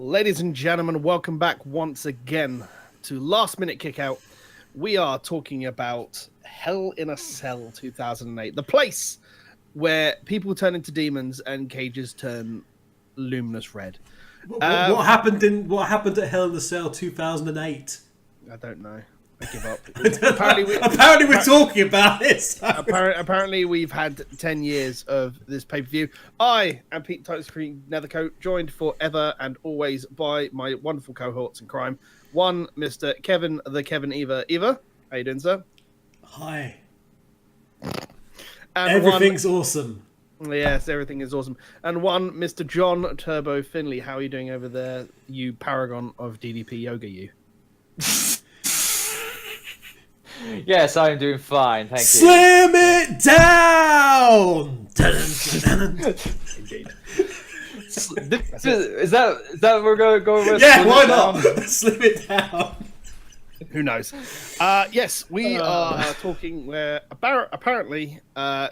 Ladies and gentlemen, welcome back once again to Last Minute Kickout. We are talking about Hell in a Cell 2008, the place where people turn into demons and cages turn luminous red. What happened at Hell in a Cell 2008? I don't know. I give up. Apparently we're talking about this. Apparently we've had 10 years of this pay-per-view. I am Pete Titus Cream Nethercoat, joined forever and always by my wonderful cohorts in crime. One, Mr. Kevin, the Kevin Eva. Eva, how you doing, sir? Hi. And Everything's awesome. Yes, everything is awesome. And one, Mr. John Turbo Finley. How are you doing over there, you paragon of DDP yoga, you? Yes, I'm doing fine, thank you. Slim it down! Indeed. Is that what we're going to go with? Yeah, why not? Slim it down. Who knows? Yes, we are talking where apparently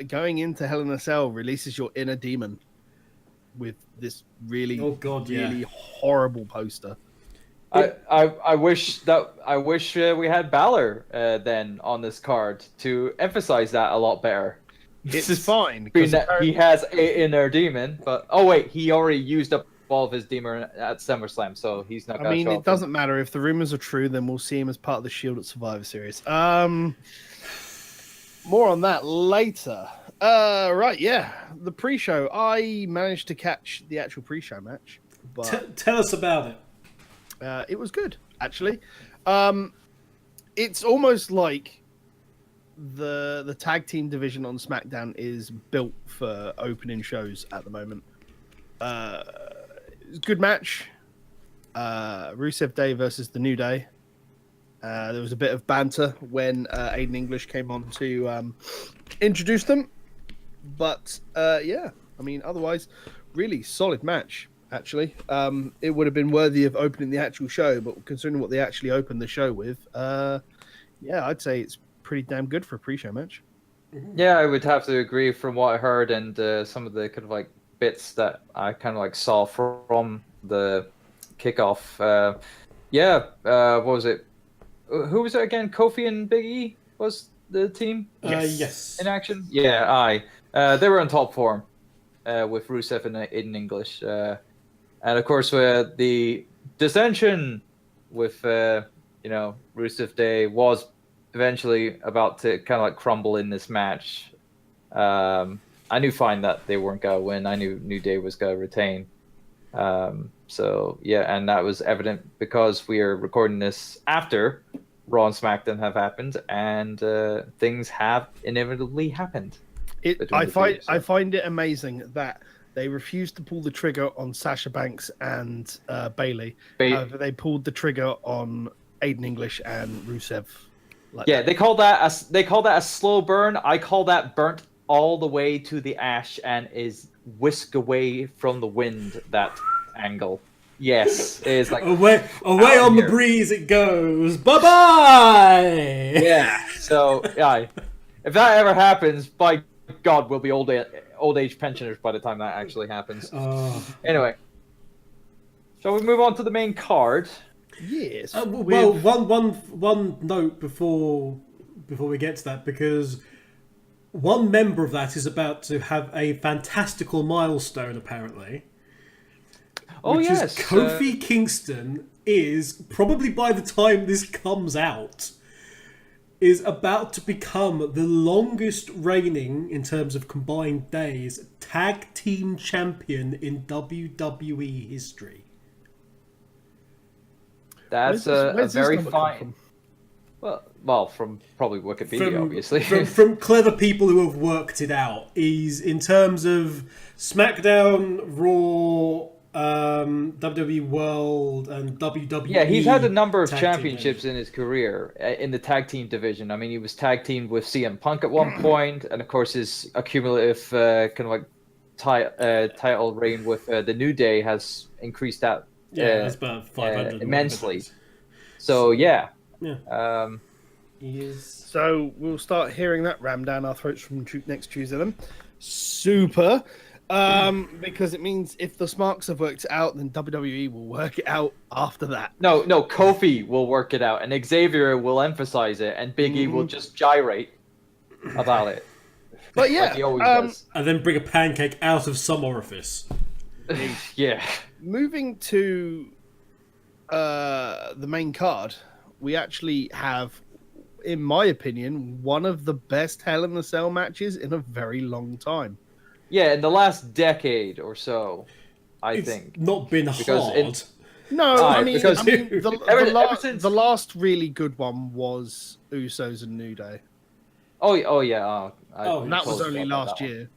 going into Hell in a Cell releases your inner demon with this really, really horrible poster. I wish we had Balor then on this card to emphasize that a lot better. This is fine. He has an inner demon, but oh wait, he already used up all of his demon at SummerSlam, so he's not. I mean, it doesn't matter if the rumors are true. Then we'll see him as part of the Shield at Survivor Series. More on that later. Right, yeah, the pre-show. I managed to catch the actual pre-show match, but tell us about it. It was good, actually. It's almost like the tag team division on SmackDown is built for opening shows at the moment. Good match. Rusev Day versus the New Day. There was a bit of banter when Aiden English came on to introduce them. But yeah, I mean, otherwise, really solid match. Actually, it would have been worthy of opening the actual show, but considering what they actually opened the show with, yeah, I'd say it's pretty damn good for a pre-show match. Yeah, I would have to agree from what I heard and some of the kind of like bits that I kind of like saw from the kickoff. What was it? Who was it again? Kofi and Big E was the team? Yes. In action? Yeah, they were in top form with Rusev and Aiden English. And of course, the dissension with Rusev Day was eventually about to kind of like crumble in this match. I knew fine that they weren't gonna win. I knew New Day was gonna retain. So yeah, and that was evident because we are recording this after Raw and SmackDown have happened, and things have inevitably happened. I find it amazing that they refused to pull the trigger on Sasha Banks and Bayley. However, they pulled the trigger on Aiden English and Rusev. They call that a slow burn. I call that burnt all the way to the ash and is whisked away from the wind. That angle, yes, is like away on the breeze it goes. Bye bye. Yeah. So yeah, if that ever happens, by God, we'll be old age pensioners by the time that actually happens. Anyway, shall we move on to the main card? Yes. Well, one note before we get to that, because one member of that is about to have a fantastical milestone, apparently. Which is Kofi Kingston is, probably by the time this comes out, is about to become the longest reigning, in terms of combined days, tag team champion in WWE history. That's a very fine. Well, from probably Wikipedia, obviously. From clever people who have worked it out. He's, in terms of SmackDown, Raw, WWE World, and WWE. Yeah, he's had a number of championships in his career in the tag team division. I mean, he was tag teamed with CM Punk at one point, and of course his accumulative kind of like title reign with the New Day has increased that. That's about 500 immensely. So yeah. So we'll start hearing that ram down our throats from next Tuesday then. Super. Because it means if the Smarks have worked it out, then WWE will work it out after that. No, Kofi will work it out, and Xavier will emphasize it, and Big E will just gyrate about it. But yeah, like he always does. And then bring a pancake out of some orifice. Yeah. Moving to the main card, we actually have, in my opinion, one of the best Hell in a Cell matches in a very long time. Yeah, in the last decade or so, It's think. not been hard. No, I mean, because the last really good one was Usos and New Day. Oh yeah. And that was totally only forgot last that one. year.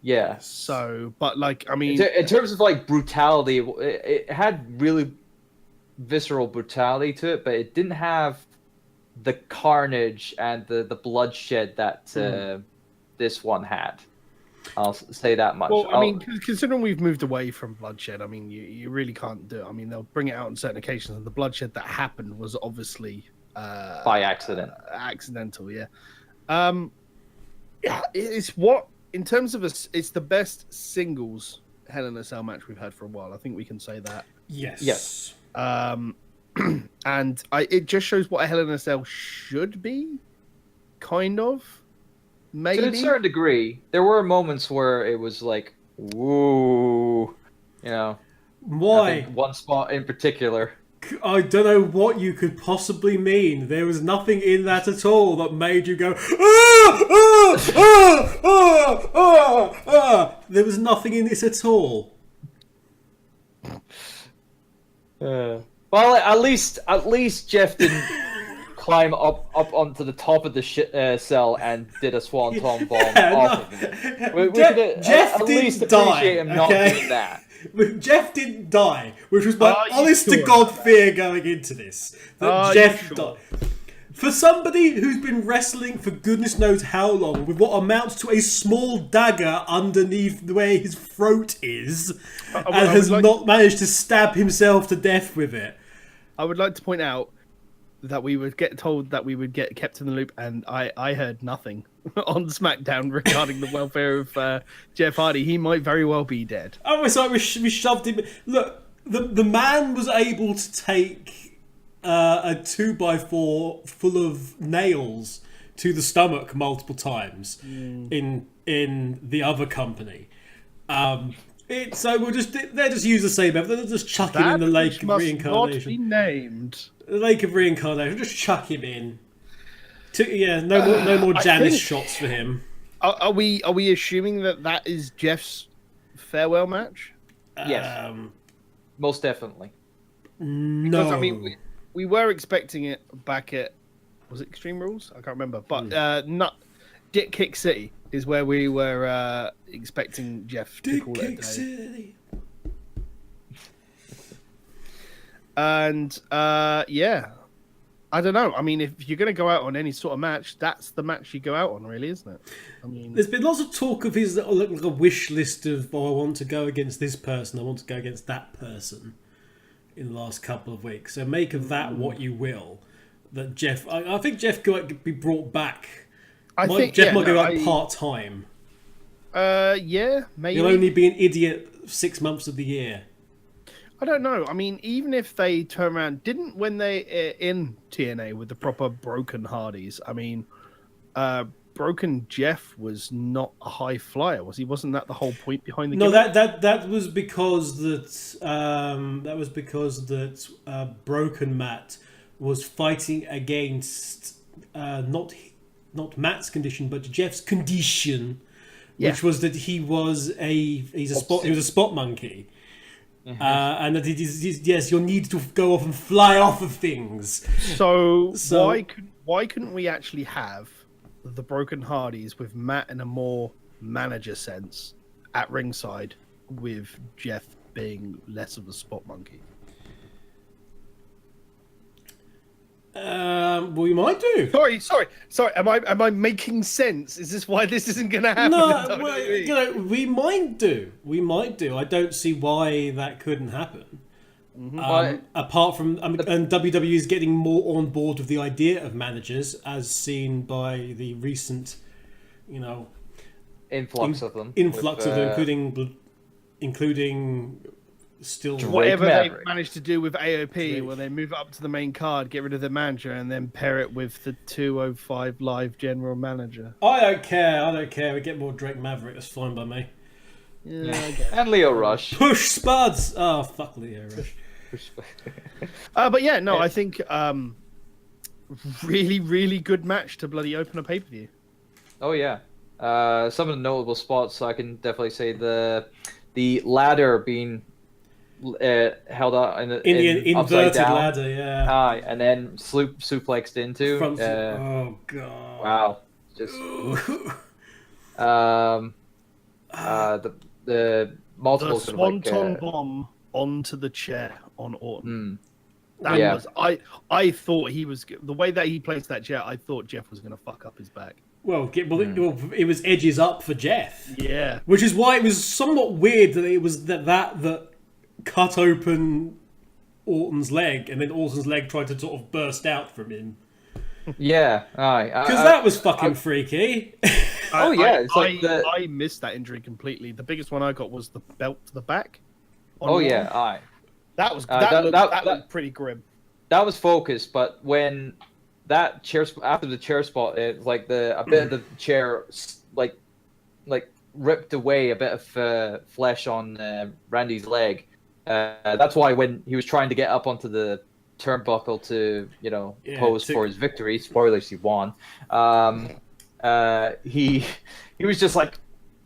Yeah. So, but like, I mean, In terms of like brutality, it had really visceral brutality to it, but it didn't have the carnage and the bloodshed that this one had. I'll say that much. well, I mean, considering we've moved away from bloodshed, I mean, you really can't do it. I mean, they'll bring it out on certain occasions, and the bloodshed that happened was obviously by accident. Accidental, yeah. Yeah, it's what in terms of it's the best singles Hell in a Cell match we've had for a while. I think we can say that. Yes. And it just shows what a Hell in a Cell should be, kind of. Maybe To a certain degree, there were moments where it was like, woo, you know. Why? I think one spot in particular. I don't know what you could possibly mean. There was nothing in that at all that made you go, ah, ah, ah, ah, ah, ah. There was nothing in this at all. Well, at least Jeff didn't climb up onto the top of the cell and did a swanton bomb off of it. We could Jeff at least didn't appreciate die, him not okay? doing that. Jeff didn't die, which was my Are you honest to sure God about that? fear going into this. That Are Jeff you died. sure? For somebody who's been wrestling for goodness knows how long with what amounts to a small dagger underneath where his throat is, and has not managed to stab himself to death with it. I would like to point out that we would get told that we would get kept in the loop, and I heard nothing on SmackDown regarding the welfare of Jeff Hardy. He might very well be dead. Oh, it's like we shoved him. Look, the man was able to take a 2x4 full of nails to the stomach multiple times in the other company. So they'll just use the same method. They'll just chuck him in the lake of reincarnation. Not be named. The lake of reincarnation. Just chuck him in. No more Janice shots for him. Are we assuming that is Jeff's farewell match? Yes, most definitely. No. Because I mean, we were expecting it back at, was it Extreme Rules? I can't remember, but not Dick Kick City is where we were expecting Jeff to call it a day. City. And yeah, I don't know. I mean, if you're going to go out on any sort of match, that's the match you go out on, really, isn't it? I mean, There's been lots of talk of his like a wish list of, I want to go against this person, I want to go against that person in the last couple of weeks. So make of that what you will. That Jeff, I think Jeff could be brought back. I think Jeff might go out part time. Yeah, maybe. He'll only be an idiot 6 months of the year. I don't know. I mean, even if they turn around, when they in TNA with the proper broken Hardys? I mean, broken Jeff was not a high flyer, was he? Wasn't that the whole point behind the? No, gimmick? that was because broken Matt was fighting against not Matt's condition, but Jeff's condition, which was that he was a spot monkey. And that yes, you'll need to go off and fly off of things. So why couldn't we actually have the Broken Hardys with Matt in a more manager sense at ringside, with Jeff being less of a spot monkey? We might do. Sorry. Am I making sense? Is this why this isn't going to happen? No, well, we might do. I don't see why that couldn't happen. Apart from, and WWE is getting more on board with the idea of managers, as seen by the recent, influx of them. Influx of them, including still whatever Maverick. they managed to do with AOP, Drake. where they move it up to the main card, get rid of the manager, and then pair it with the 205 Live general manager. I don't care. We get more Drake Maverick. That's fine by me. Yeah, I get it. And Leo Rush. Push Spuds. Oh fuck Leo Rush. But yeah, no, I think really, really good match to bloody open a pay-per-view. Oh yeah. Some of the notable spots, I can definitely say the ladder being held out in The upside inverted down. ladder, yeah. And then suplexed into. Oh god. Wow. Just the multiple The sort of swanton bomb onto the chair on Orton. That Yeah. was I thought he was the way that he placed that chair. I thought Jeff was going to fuck up his back. Well, it was edges up for Jeff. Yeah, Which is why it was somewhat weird that it was that cut open Orton's leg, and then Orton's leg tried to sort of burst out from him. Yeah, Because that was fucking freaky. Oh yeah, it's like I missed that injury completely. The biggest one I got was the belt to the back. on oh Orton. yeah, aye. That was that looked pretty grim. That was focused, but when that chair after the chair spot, it like a bit of the chair like ripped away a bit of flesh on Randy's leg. That's why when he was trying to get up onto the turnbuckle to pose for his victory, spoilers, he won. He was just like,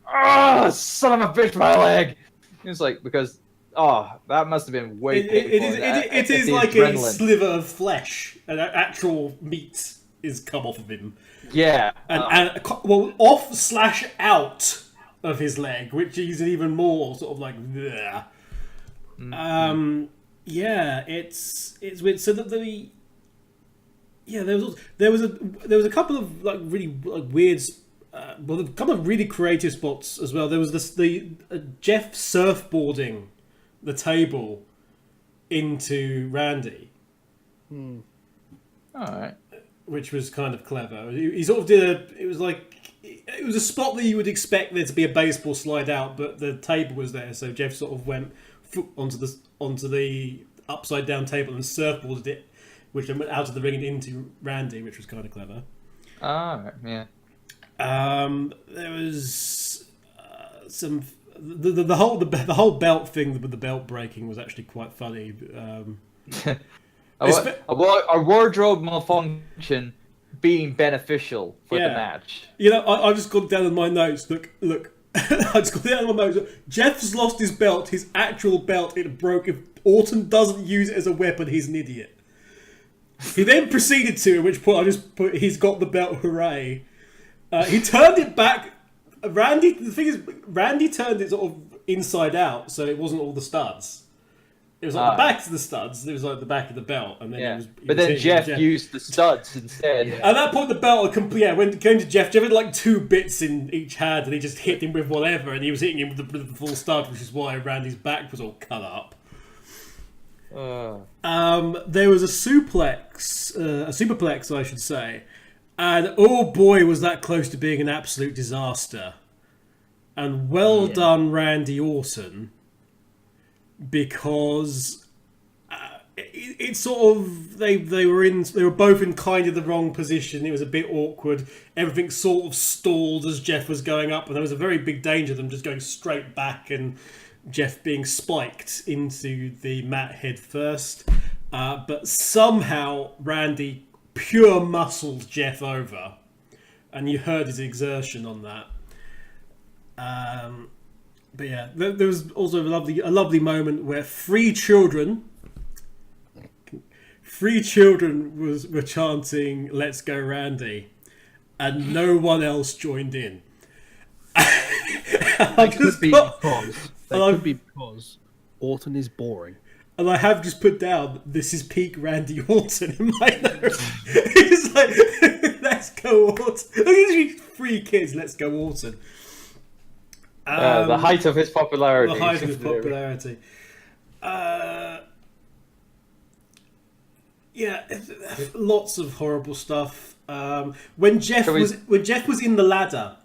"Ah, son of a bitch, my leg!" He was like, because that must have been way painful. It is like a sliver of flesh, and actual meat is come off of him. Yeah, And off/out of his leg, which is even more sort of like, bleh. Yeah, it's weird. So that there was a couple of like really weird, a couple of really creative spots as well. There was Jeff surfboarding the table into Randy. all right. Which was kind of clever. He sort of did it was a spot that you would expect there to be a baseball slide out, but the table was there, so Jeff sort of went onto the upside down table and surfboarded it, which then went out of the ring and into Randy, which was kind of clever. Yeah. There was some the whole belt thing with the belt breaking was actually quite funny. A wardrobe malfunction being beneficial for the match. I just got down in my notes. Look. I just got down in my notes. Jeff's lost his belt, his actual belt. It broke. If Orton doesn't use it as a weapon, he's an idiot. He then proceeded to, at which point I just put, he's got the belt, hooray. He turned it back. The thing is, Randy turned it sort of inside out, so it wasn't all the studs. It was like the back of the studs. It was like the back of the belt, and then then Jeff used the studs instead. At that point, the belt when it came to Jeff had like 2 bits in each hand, and he just hit him with whatever, and he was hitting him with the full stud, which is why Randy's back was all cut up. There was a superplex, I should say, and oh boy, was that close to being an absolute disaster. And well done, Randy Orton. Because it's sort of they were both in kind of the wrong position. It was a bit awkward. Everything sort of stalled as Jeff was going up, and there was a very big danger of them just going straight back and Jeff being spiked into the mat head first. But somehow Randy pure muscled Jeff over, and you heard his exertion on that. But yeah, there was also a lovely moment where three children were chanting "Let's go, Randy," and no one else joined in. That could be because Orton is boring. And I have just put down, this is peak Randy Orton in my notes. It's like, let's go Orton. Look at these 3 kids, let's go Orton. The height of his popularity. Lots of horrible stuff. When Jeff was in the ladder,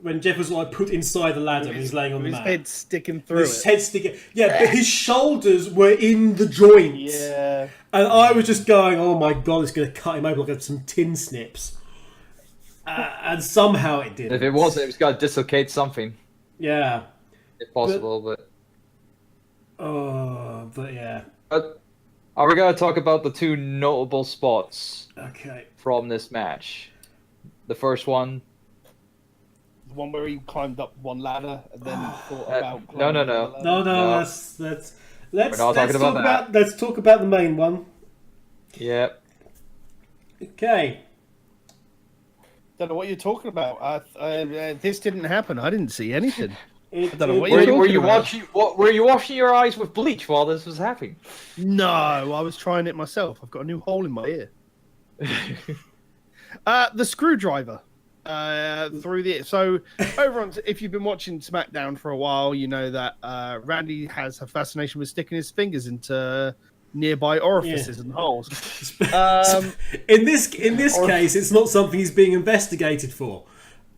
when Jeff was like put inside the ladder and he's laying on the mat. His head sticking through His head sticking. Yeah, but his shoulders were in the joints. Yeah. And I was just going, oh my god, it's going to cut him open like some tin snips. And somehow it didn't. If it wasn't, it was going to dislocate something. Yeah. If possible, but... Oh, but yeah. But are we going to talk about the two notable spots from this match? The first one... The one where he climbed up one ladder and then thought about... No. No, let's talk about the main one. Yeah. Okay. Don't know what you're talking about. This didn't happen. I didn't see anything. I don't know what Were you're you talking about. were you washing your eyes with bleach while this was happening? No, I was trying it myself. I've got a new hole in my ear. The screwdriver. So over on, if you've been watching SmackDown for a while, you know that Randy has a fascination with sticking his fingers into nearby orifices and holes. In this case, it's not something he's being investigated for.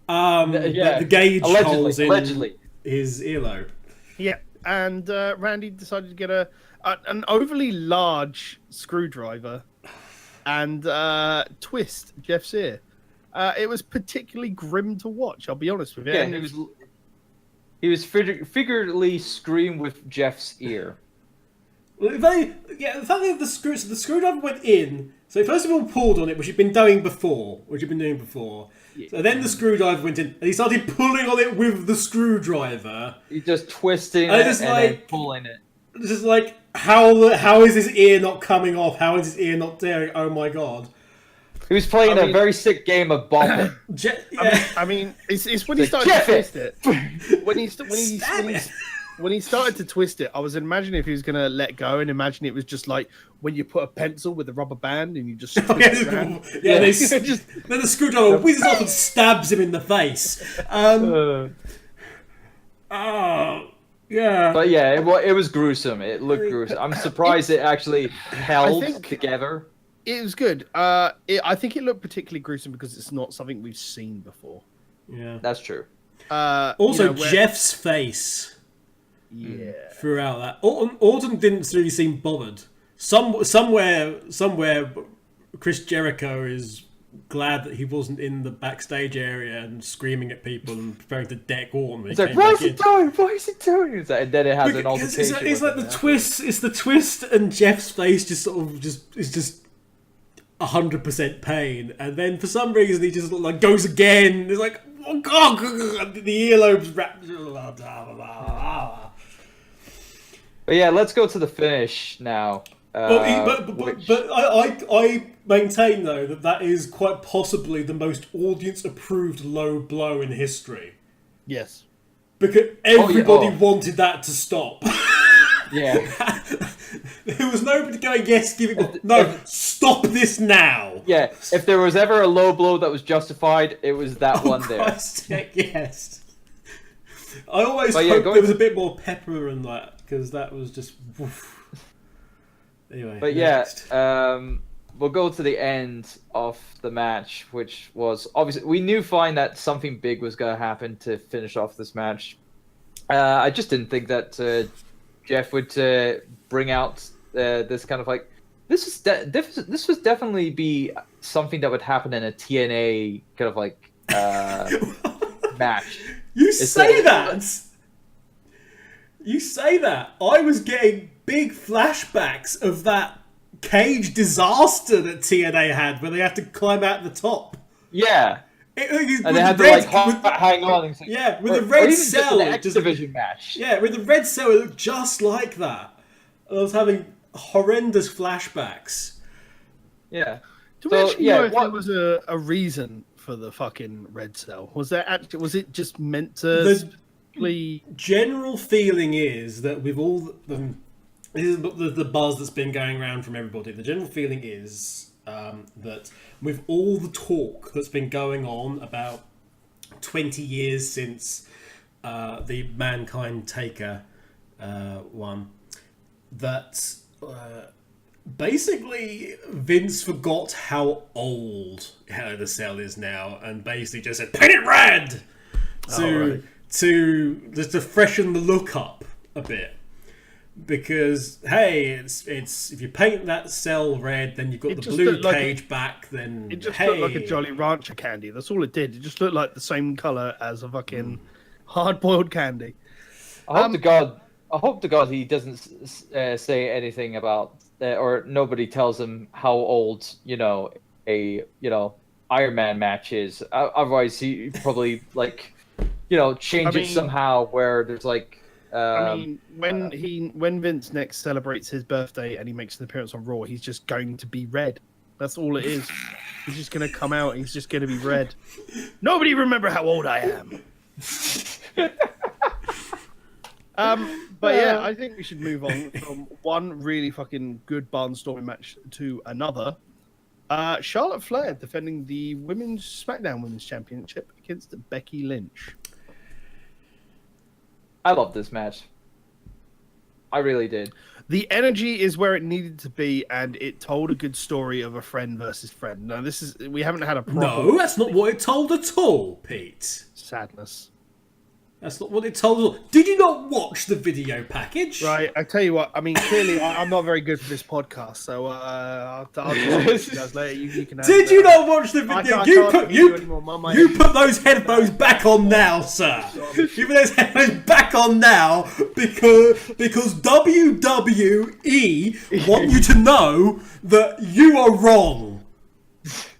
The gauge holes in his earlobe. Yeah, and Randy decided to get an overly large screwdriver and twist Jeff's ear. It was particularly grim to watch, I'll be honest with you. Yeah, he was figuratively screaming with Jeff's ear. The fact that the screwdriver went in. So first of all, pulled on it, which he'd been doing before. Yeah. So then the screwdriver went in, and he started pulling on it with the screwdriver. He's just twisting it and then pulling it. It's just like, how is his ear not coming off? How is his ear not tearing? Oh my god. He was playing a very sick game of bump it. I mean, it's when he started to twist it. When he started to twist it, I was imagining if he was going to let go, and imagine it was just like when you put a pencil with a rubber band and you just twist it around. Then the screwdriver whizzes off and stabs him in the face. Yeah. But yeah, it was gruesome. It looked gruesome. I'm surprised it actually held together. It was good. I think it looked particularly gruesome because it's not something we've seen before. Yeah, that's true. Also, Jeff's face. Yeah. Throughout that, Orton didn't really seem bothered. Somewhere, Chris Jericho is glad that he wasn't in the backstage area and screaming at people and preparing to deck Orton. It's like, what is he doing? What is he doing? And then it has an altercation. It's like the twist. It's the twist, and Jeff's face just sort of is 100% pain, and then for some reason he just like goes again. It's like, oh god, the earlobes wrapped. But yeah, let's go to the finish now. But I maintain though that is quite possibly the most audience-approved low blow in history. Yes, because everybody wanted that to stop. Yeah, there was nobody going, yes, stop this now. Yeah, if there was ever a low blow that was justified, it was that one there. Christ's sake, yes. I always hoped there was a bit more pepper in that, because that was just... Woof. Anyway, but next. we'll go to the end of the match, which was obviously... We knew fine that something big was going to happen to finish off this match. I just didn't think that Jeff would bring out this kind of like... This was definitely be something that would happen in a TNA kind of like match. You say that. I was getting big flashbacks of that cage disaster that TNA had, where they had to climb out the top. Yeah. And they had to hang on. And yeah, with the red cell. An X-Division match. Yeah, with the red cell, it looked just like that. I was having horrendous flashbacks. Yeah. Do we actually know if there was a reason for the fucking red cell? Was it just meant to... The general feeling is that with all this is the buzz that's been going around from everybody. The general feeling is that with all the talk that's been going on about 20 years since the Mankind Taker one, that basically Vince forgot how old Hell in a Cell is now, and basically just said, "Paint it red." to just to freshen the look up a bit. Because hey, it's if you paint that cell red, then you've got the blue cage back. Then it just looked like a Jolly Rancher candy. That's all it did. It just looked like the same color as a fucking hard-boiled candy. I hope to God he doesn't say anything about or nobody tells him how old a Iron Man match is. Otherwise, he probably change it somehow where there's when Vince next celebrates his birthday and he makes an appearance on Raw, he's just going to be red. That's all it is. He's just going to come out. He's just going to be red. Nobody remember how old I am. But yeah, I think we should move on from one really fucking good barnstorming match to another. Charlotte Flair defending the SmackDown Women's Championship against Becky Lynch. I love this match. I really did. The energy is where it needed to be, and it told a good story of a friend versus friend. Now, we haven't had a proper... No, that's not what it told at all, Pete. Sadness. That's not what it told at all. Did you not watch the video package? Right, I tell you what, I mean, clearly I'm not very good for this podcast, so I'll just you guys later. You can Did you not watch the video? You put those headphones back on now, sir. You put those headphones back on now because WWE want you to know that you are wrong.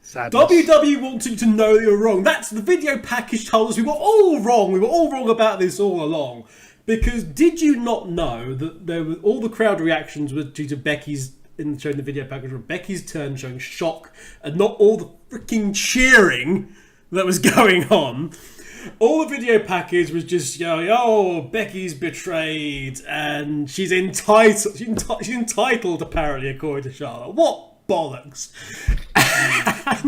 Sadness. WWE wants you to know that you're wrong. That's the video package told us we were all wrong. We were all wrong about this all along. Because did you not know that all the crowd reactions were due to Becky's showing the video package, were Becky's turn showing shock and not all the freaking cheering that was going on. All the video package was just Becky's betrayed and she's entitled. She's entitled apparently according to Charlotte. What bollocks!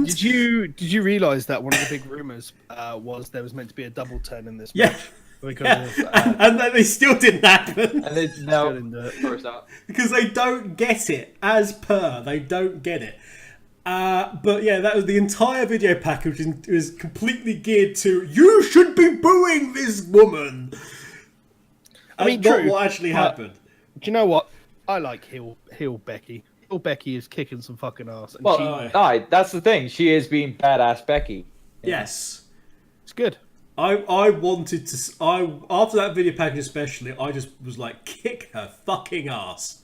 Did you realise that one of the big rumours was there was meant to be a double turn in this match? Because and then they still didn't happen. And they didn't do it. Because they don't get it. They don't get it. But yeah, that was the entire video package. It was completely geared to you should be booing this woman. I mean, not what actually happened. Do you know what? I like heel Becky. Becky is kicking some fucking ass. And that's the thing. She is being badass Becky. Yes. It's good. I wanted to... after that video package especially, I just was like, kick her fucking ass.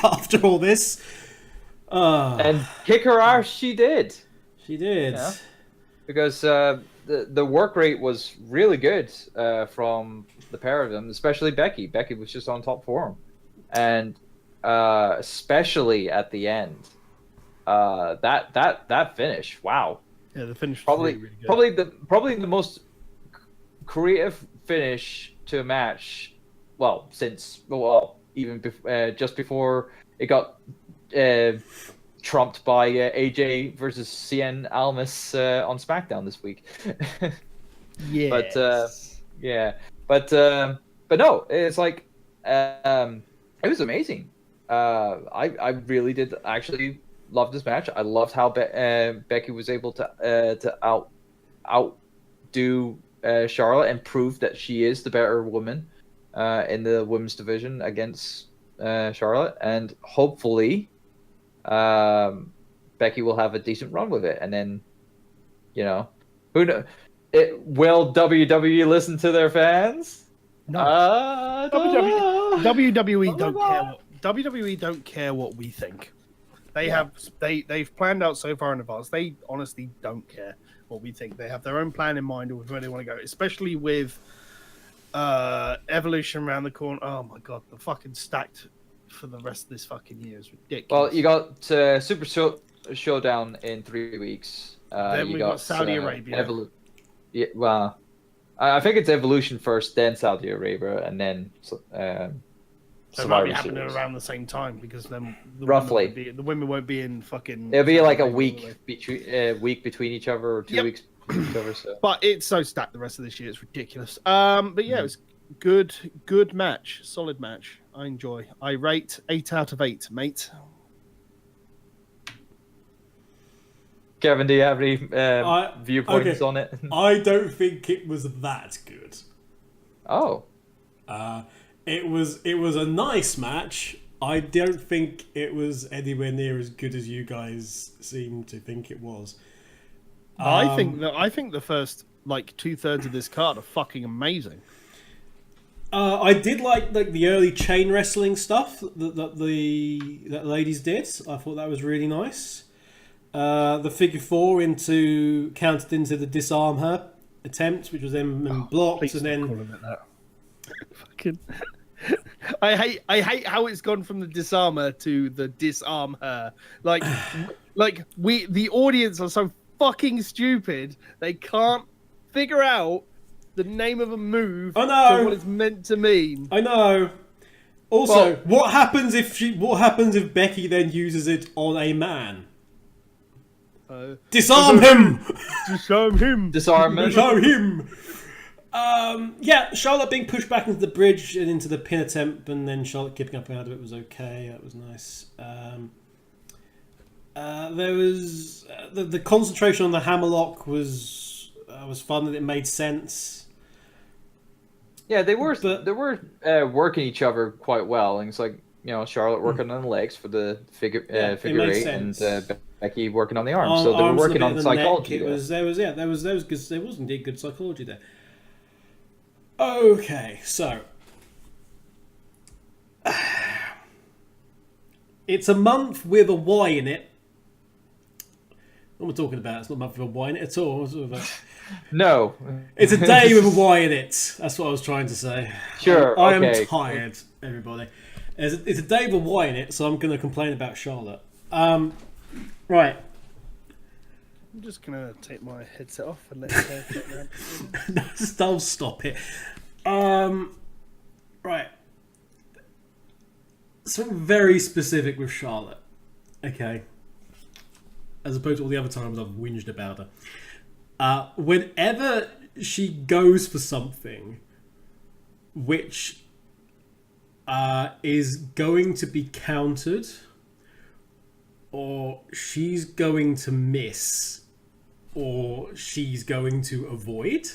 After all this. And kick her ass she did. She did. Yeah. Because the work rate was really good from the pair of them, especially Becky. Becky was just on top form. And... especially at the end, that finish, wow! Yeah, the finish was probably really good. probably the most creative finish to a match. Well, even just before it got trumped by AJ versus Cien Almas on SmackDown this week. Yeah, but no, it's like it was amazing. I really did actually love this match. I loved how Becky was able to outdo Charlotte and prove that she is the better woman in the women's division against Charlotte, and hopefully Becky will have a decent run with it. And then, who knows? Will WWE listen to their fans? No. WWE don't care. WWE don't care what we think. They've planned out so far in advance. They honestly don't care what we think. They have their own plan in mind of where they want to go, especially with Evolution around the corner. Oh my god, the fucking stacked for the rest of this fucking year is ridiculous. Well, you got Super Showdown in 3 weeks. Then we got Saudi Arabia. Yeah, well, I think it's Evolution first, then Saudi Arabia, and then. So it might be happening around the same time because then roughly the women won't be in fucking. It'll be like a week between each other, or 2 weeks between each other. So. But it's so stacked the rest of this year; it's ridiculous. But yeah, it was good match, solid match. I enjoy. I rate 8 out of 8, mate. Kevin, do you have any viewpoints on it? I don't think it was that good. Oh. It was a nice match. I don't think it was anywhere near as good as you guys seem to think it was. I think the first like 2/3 of this card are fucking amazing. I did like the early chain wrestling stuff that the ladies did. I thought that was really nice. The figure 4 counted into the disarm her attempt, which was then blocked, and then fucking. I hate how it's gone from the disarmer to the disarm her. Like the audience are so fucking stupid. They can't figure out the name of a move I know. to what it's meant to mean. I know. Also, what happens if Becky then uses it on a man? Disarm him! Disarm him! Disarm him! Disarm him! Yeah, Charlotte being pushed back into the bridge and into the pin attempt, and then Charlotte kicking up out of it was okay. That was nice. There was the concentration on the hammerlock was fun, and it made sense. Yeah, they were working each other quite well, and it's like Charlotte working on the legs for the figure 8, and Becky working on the arms. So they were working on psychology. There was good. There was indeed good psychology there. Okay, so it's a month with a Y in it. What am I talking about? It's not a month with a Y in it at all. No. It's a day with a Y in it. That's what I was trying to say. Sure. I am tired, everybody. It's a day with a Y in it, so I'm going to complain about Charlotte. Right. I'm just going to take my headset off and let it get around. Don't stop it. Right. Something very specific with Charlotte. Okay. As opposed to all the other times I've whinged about her. Whenever she goes for something which is going to be countered, or she's going to miss, or she's going to avoid,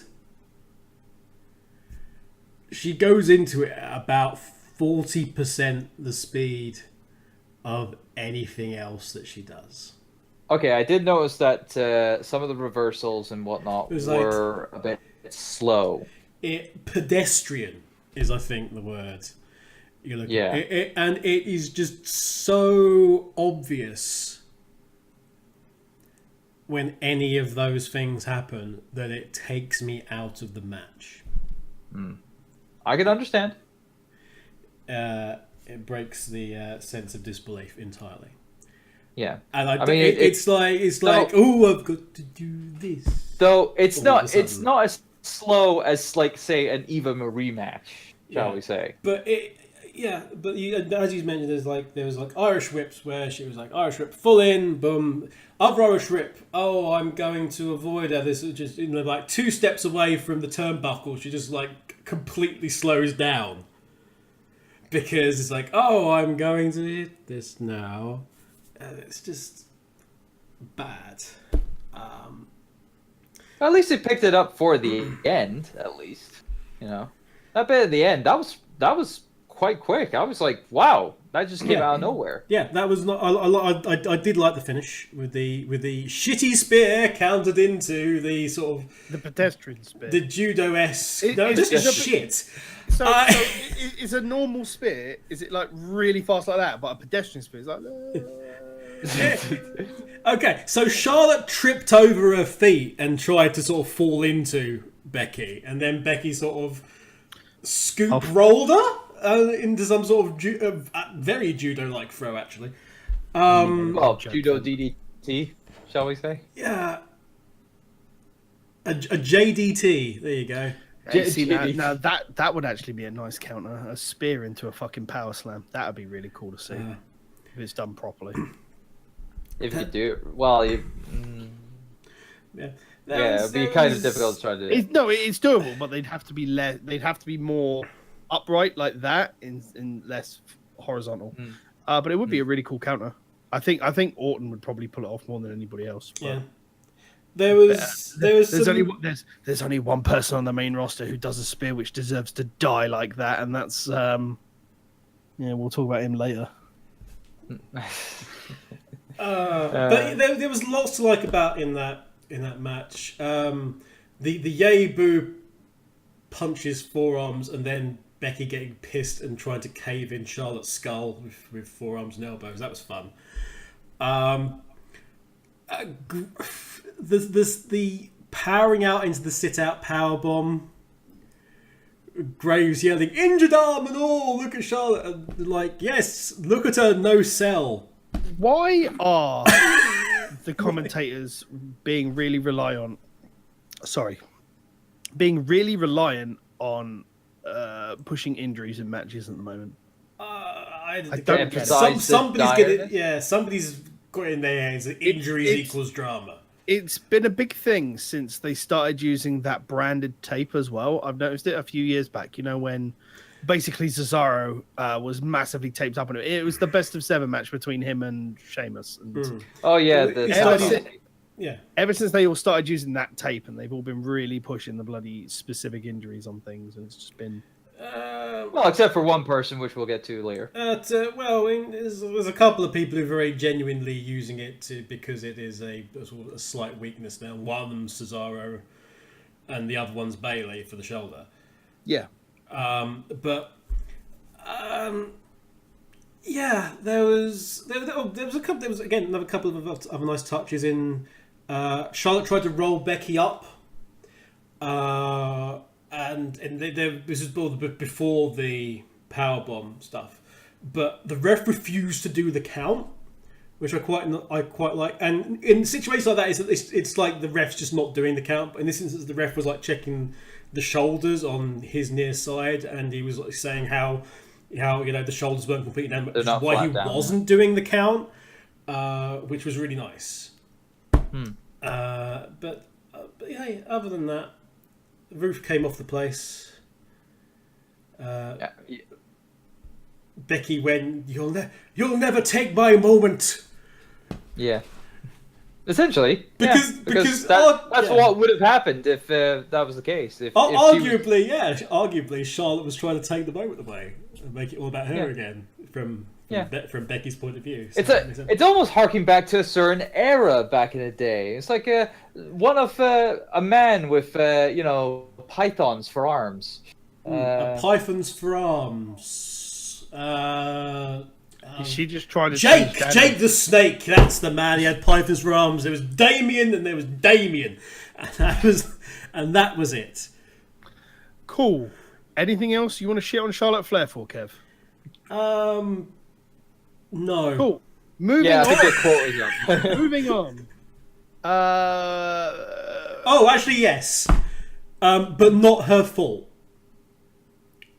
she goes into it at about 40% the speed of anything else that she does. Okay, I did notice that some of the reversals and whatnot were a bit slow. Pedestrian is, I think, the word you're looking at. And it is just so obvious when any of those things happen that it takes me out of the match. I can understand. It breaks the sense of disbelief entirely. Yeah, and I mean, it's like, oh, I've got to do this. So it's not as slow as, like, say, an Eva Marie match, shall we say? But as you mentioned, there was Irish whips where she was like Irish whip, full in, boom, other Irish whip. Oh, I'm going to avoid her. This is just like 2 steps away from the turnbuckle. She just like completely slows down because it's like, oh, I'm going to hit this now. It's just bad. At least they picked it up for the end. At least, that bit at the end that was quite quick. I was like, wow, that just came out of nowhere. Yeah, that was not. I did like the finish with the shitty spear countered into the sort of the pedestrian spear, the judo-esque. No, just shit. So is a normal spear? Is it like really fast like that? But a pedestrian spear is like. Okay, so Charlotte tripped over her feet and tried to sort of fall into Becky, and then Becky sort of rolled her into some sort of very judo-like throw, actually. Judo DDT, shall we say? Yeah. A JDT. There you go. See, now that would actually be a nice counter. A spear into a fucking power slam. That would be really cool to see if it's done properly. If you do it well, it'd be kind of difficult to try to do. It's doable, but they'd have to be They'd have to be more upright like that, in less horizontal. But it would be a really cool counter. I think Orton would probably pull it off more than anybody else. But... there's only one person on the main roster who does a spear which deserves to die like that, and that's we'll talk about him later. But there was lots to like about in that match. The yay boo punches forearms, and then Becky getting pissed and trying to cave in Charlotte's skull with forearms and elbows. That was fun. The powering out into the sit out power bomb. Graves yelling injured arm and all. Look at Charlotte. And like, yes, look at her no sell. Why are the commentators being really reliant on pushing injuries in matches at the moment? I don't get it. Somebody's got in their heads that injuries equals drama. It's been a big thing since they started using that branded tape as well. I've noticed it a few years back, when basically Cesaro was massively taped up. And it was the best of 7 match between him and Sheamus. And Oh, yeah. Ever since they all started using that tape, and they've all been really pushing the bloody specific injuries on things. And it's just been... well, except for one person, which we'll get to later. There's a couple of people who are very genuinely using it because it is a slight weakness now. One of them's Cesaro, and the other one's Bayley for the shoulder. Yeah. There was another couple of other nice touches in. Charlotte tried to roll Becky up. This is all before the powerbomb stuff, but the ref refused to do the count, which I quite like. And in situations like that, it's like the ref's just not doing the count. But in this instance, the ref was like checking the shoulders on his near side, and he was like saying how the shoulders weren't completely down, which is why he wasn't doing the count, which was really nice. But yeah, other than that. The roof came off the place. Becky went, you'll never take my moment. Yeah. Essentially. Because that's what would have happened if that was the case. Arguably, Charlotte was trying to take the moment away and make it all about her again from Becky's point of view. So it's almost harking back to a certain era back in the day. It's like a man with pythons for arms. Pythons for arms. Is she just trying to Jake the Snake? That's the man. He had pythons for arms. There was Damien and there was Damien, and that was it. Cool. Anything else you want to shit on Charlotte Flair for, Kev? No. Cool. Moving on. I think quality up. Moving on. Actually, yes. But not her fault.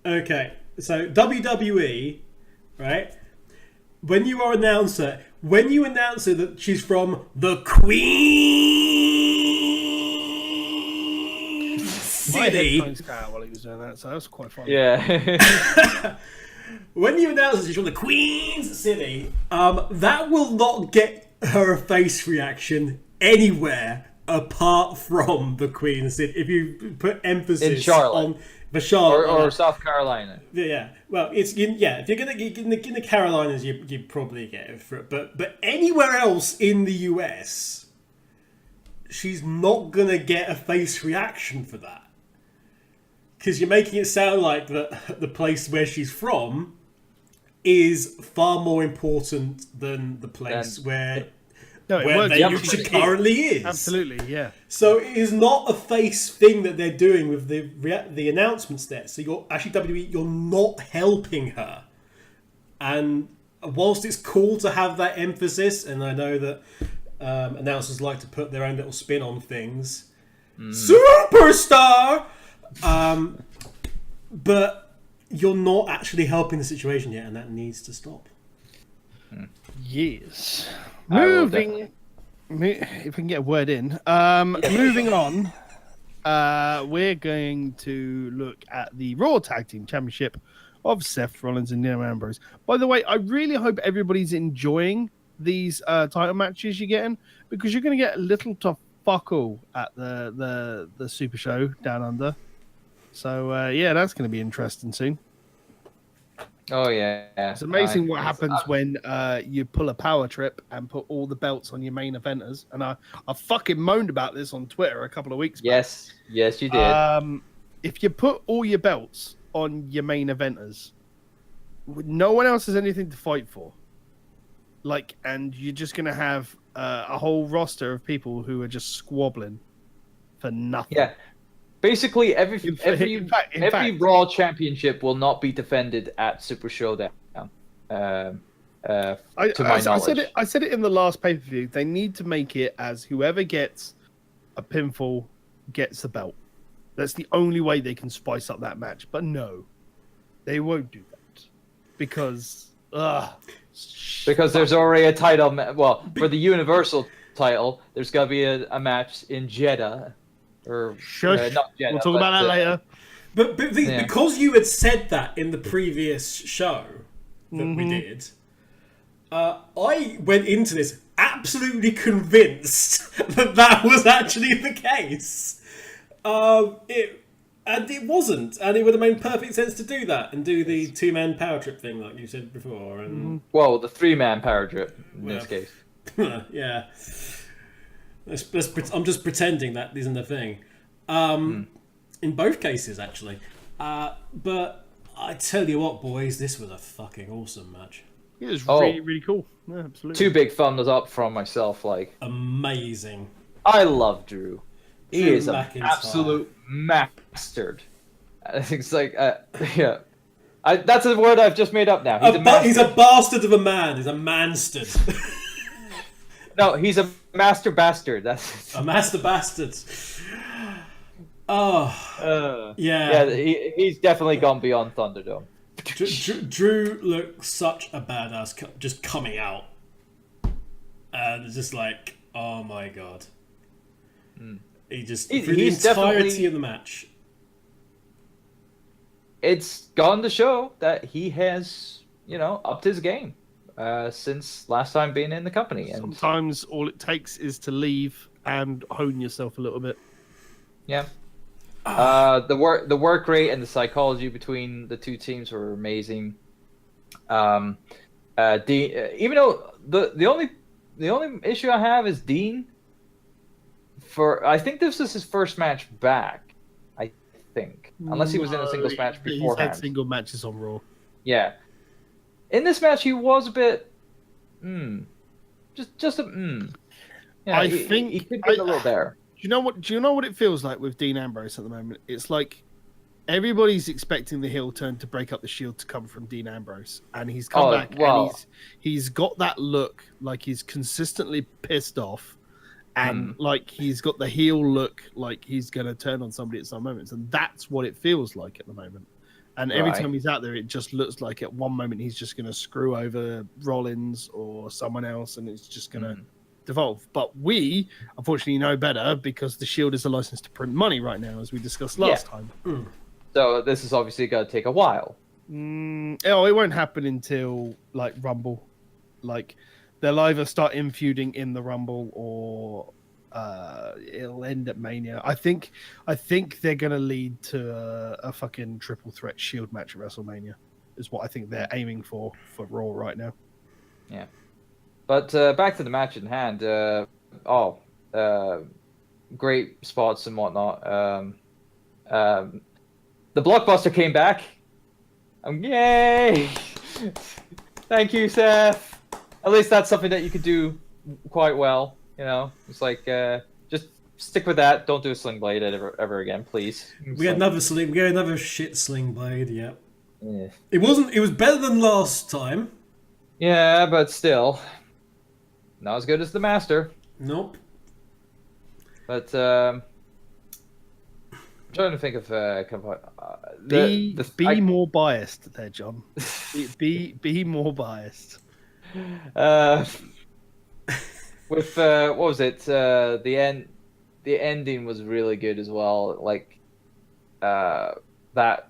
Okay. So, WWE, right? When you announce her that she's from the Queen City. My headphones cut out while he was doing that, so that was quite fun. Yeah. When you announce that she's from the Queen's City, that will not get her a face reaction anywhere apart from the Queen's City. If you put emphasis in Charlotte. On the Charlotte or South Carolina. Yeah. Well, if you're gonna get in the Carolinas, you probably get it for it. But anywhere else in the US, she's not gonna get a face reaction for that. Because you're making it sound like the place where she's from is far more important than the place where she currently is. Absolutely, yeah. So it is not a face thing that they're doing with the announcements there. So you're actually WWE, you're not helping her. And whilst it's cool to have that emphasis, and I know that announcers like to put their own little spin on things, superstar. But you're not actually helping the situation yet, and that needs to stop. Yes. Moving, if we can get a word in. Moving on, we're going to look at the Raw Tag Team Championship of Seth Rollins and Dean Ambrose. By the way, I really hope everybody's enjoying these title matches you're getting, because you're going to get a little fuck all at the Super Show down under. So yeah, that's going to be interesting soon. Oh yeah, It's amazing what happens when you pull a power trip and put all the belts on your main eventers. And I fucking moaned about this on Twitter a couple of weeks back. Yes, you did. If you put all your belts on your main eventers, no one else has anything to fight for. Like, and you're just gonna have a whole roster of people who are just squabbling for nothing. Yeah. Basically, every In fact, Raw championship will not be defended at Super Showdown. To my knowledge, I said it in the last pay-per-view. They need to make it as whoever gets a pinfall gets the belt. That's the only way they can spice up that match. But no, they won't do that because there's already a title. Well, for the Universal title, there's got to be a match in Jeddah. Or shush. Not Jeddah, we'll talk about that later. But because you had said that in the previous show that we did, I went into this absolutely convinced that was actually the case. It wasn't, and it would have made perfect sense to do that and do the 2-man power trip thing like you said before. And well, the 3-man power trip in this case. Yeah. I'm just pretending that isn't a thing. In both cases, actually. But I tell you what, boys, this was a fucking awesome match. It was really, really cool. Yeah, absolutely. 2 big thumbs up from myself. Like, amazing. I love Drew. He is an McIntyre. absolute bastard. I think it's like, yeah. That's a word I've just made up now. He's a bastard of a man. He's a manstard. No, he's a master bastard. That's a master bastard. Oh, yeah. Yeah, he's definitely gone beyond Thunderdome. Drew looks such a badass just coming out, and it's just like, oh my god. He's the entirety of the match. It's gone to show that he has, upped his game. Since last time being in the company. And sometimes all it takes is to leave and hone yourself a little bit. Yeah. The work rate and the psychology between the two teams were amazing. Dean, even though the only issue I have is Dean. I think this is his first match back. I think, unless he was in a singles match beforehand. He's had single matches on Raw. Yeah. In this match, he was a bit, just a. Yeah, I think he could be a little there. Do you know what it feels like with Dean Ambrose at the moment? It's like everybody's expecting the heel turn to break up the Shield to come from Dean Ambrose, and he's come back and he's got that look like he's consistently pissed off, and like he's got the heel look like he's going to turn on somebody at some moments, and that's what it feels like at the moment. And every time he's out there, it just looks like at one moment he's just going to screw over Rollins or someone else, and it's just going to devolve. But we, unfortunately, know better because the Shield is a license to print money right now, as we discussed last time. So this is obviously going to take a while. It won't happen until like Rumble. Like they'll either start infeuding in the Rumble or it'll end at Mania. I think they're gonna lead to a fucking triple threat Shield match at WrestleMania. Is what I think they're aiming for Raw right now. Yeah, but back to the match in hand. Great spots and whatnot. The blockbuster came back. Yay! Thank you, Seth. At least that's something that you could do quite well. It's like just stick with that. Don't do a sling blade ever again, please. We had another shit sling blade. Yeah. It was better than last time. Yeah, but still, not as good as the Master. Nope. But I'm trying to think of be more biased there, John. be more biased. With what was it? The ending was really good as well. Like that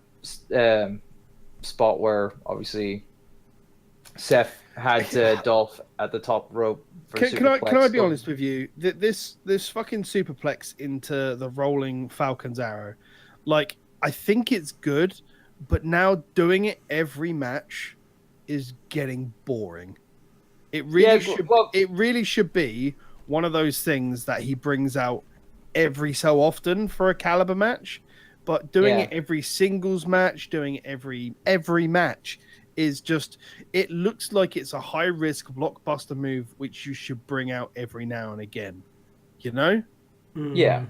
spot where obviously Seth had Dolph at the top rope. For Can I superplex. be honest with you? This fucking superplex into the rolling Falcon's arrow, like I think it's good, but now doing it every match is getting boring. It really should be one of those things that he brings out every so often for a caliber match, but doing it every singles match, doing it every match is just, it looks like it's a high risk blockbuster move which you should bring out every now and again, you know? Yeah.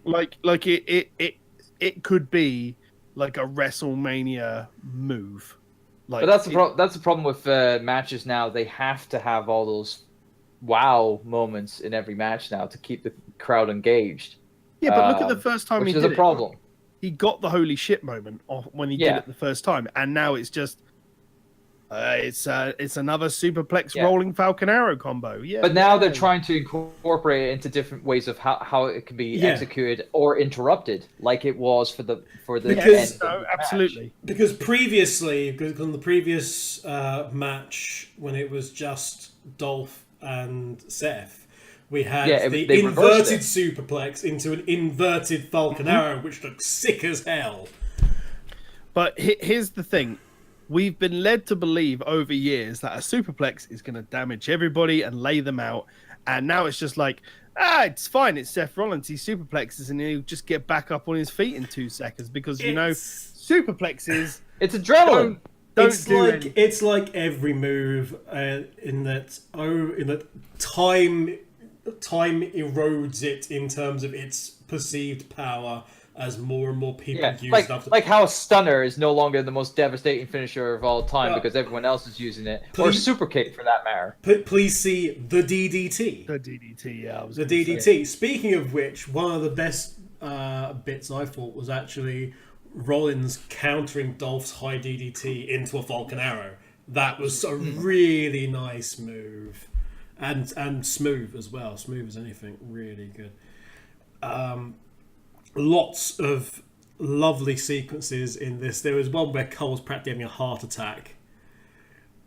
like it could be like a WrestleMania move. Like, but that's the problem with matches now. They have to have all those wow moments in every match now to keep the crowd engaged. Yeah, but look at the first time which he is did a problem. it. He got the holy shit moment when he did it the first time, and now it's just it's another superplex rolling Falcon Arrow combo. Yeah, but now they're trying to incorporate it into different ways of how it can be executed or interrupted, like it was for the because, end absolutely. Because previously, on the previous match when it was just Dolph and Seth, we had the inverted superplex into an inverted Falcon Arrow, which looks sick as hell. But here's the thing. We've been led to believe over years that a superplex is going to damage everybody and lay them out. And now it's just like, it's fine. It's Seth Rollins. He superplexes and he'll just get back up on his feet in 2 seconds because, superplexes... It's adrenaline. It's like every move in that time erodes it in terms of its perceived power as more and more people use it. Like how a stunner is no longer the most devastating finisher of all time because everyone else is using it, or super kick for that matter. Please see the DDT. The DDT, yeah. The DDT. Speaking of which, one of the best bits I thought was actually Rollins countering Dolph's high DDT into a Falcon Arrow. That was a really nice move, and smooth as well. Smooth as anything. Really good. Lots of lovely sequences in this. There was one where Cole's practically having a heart attack,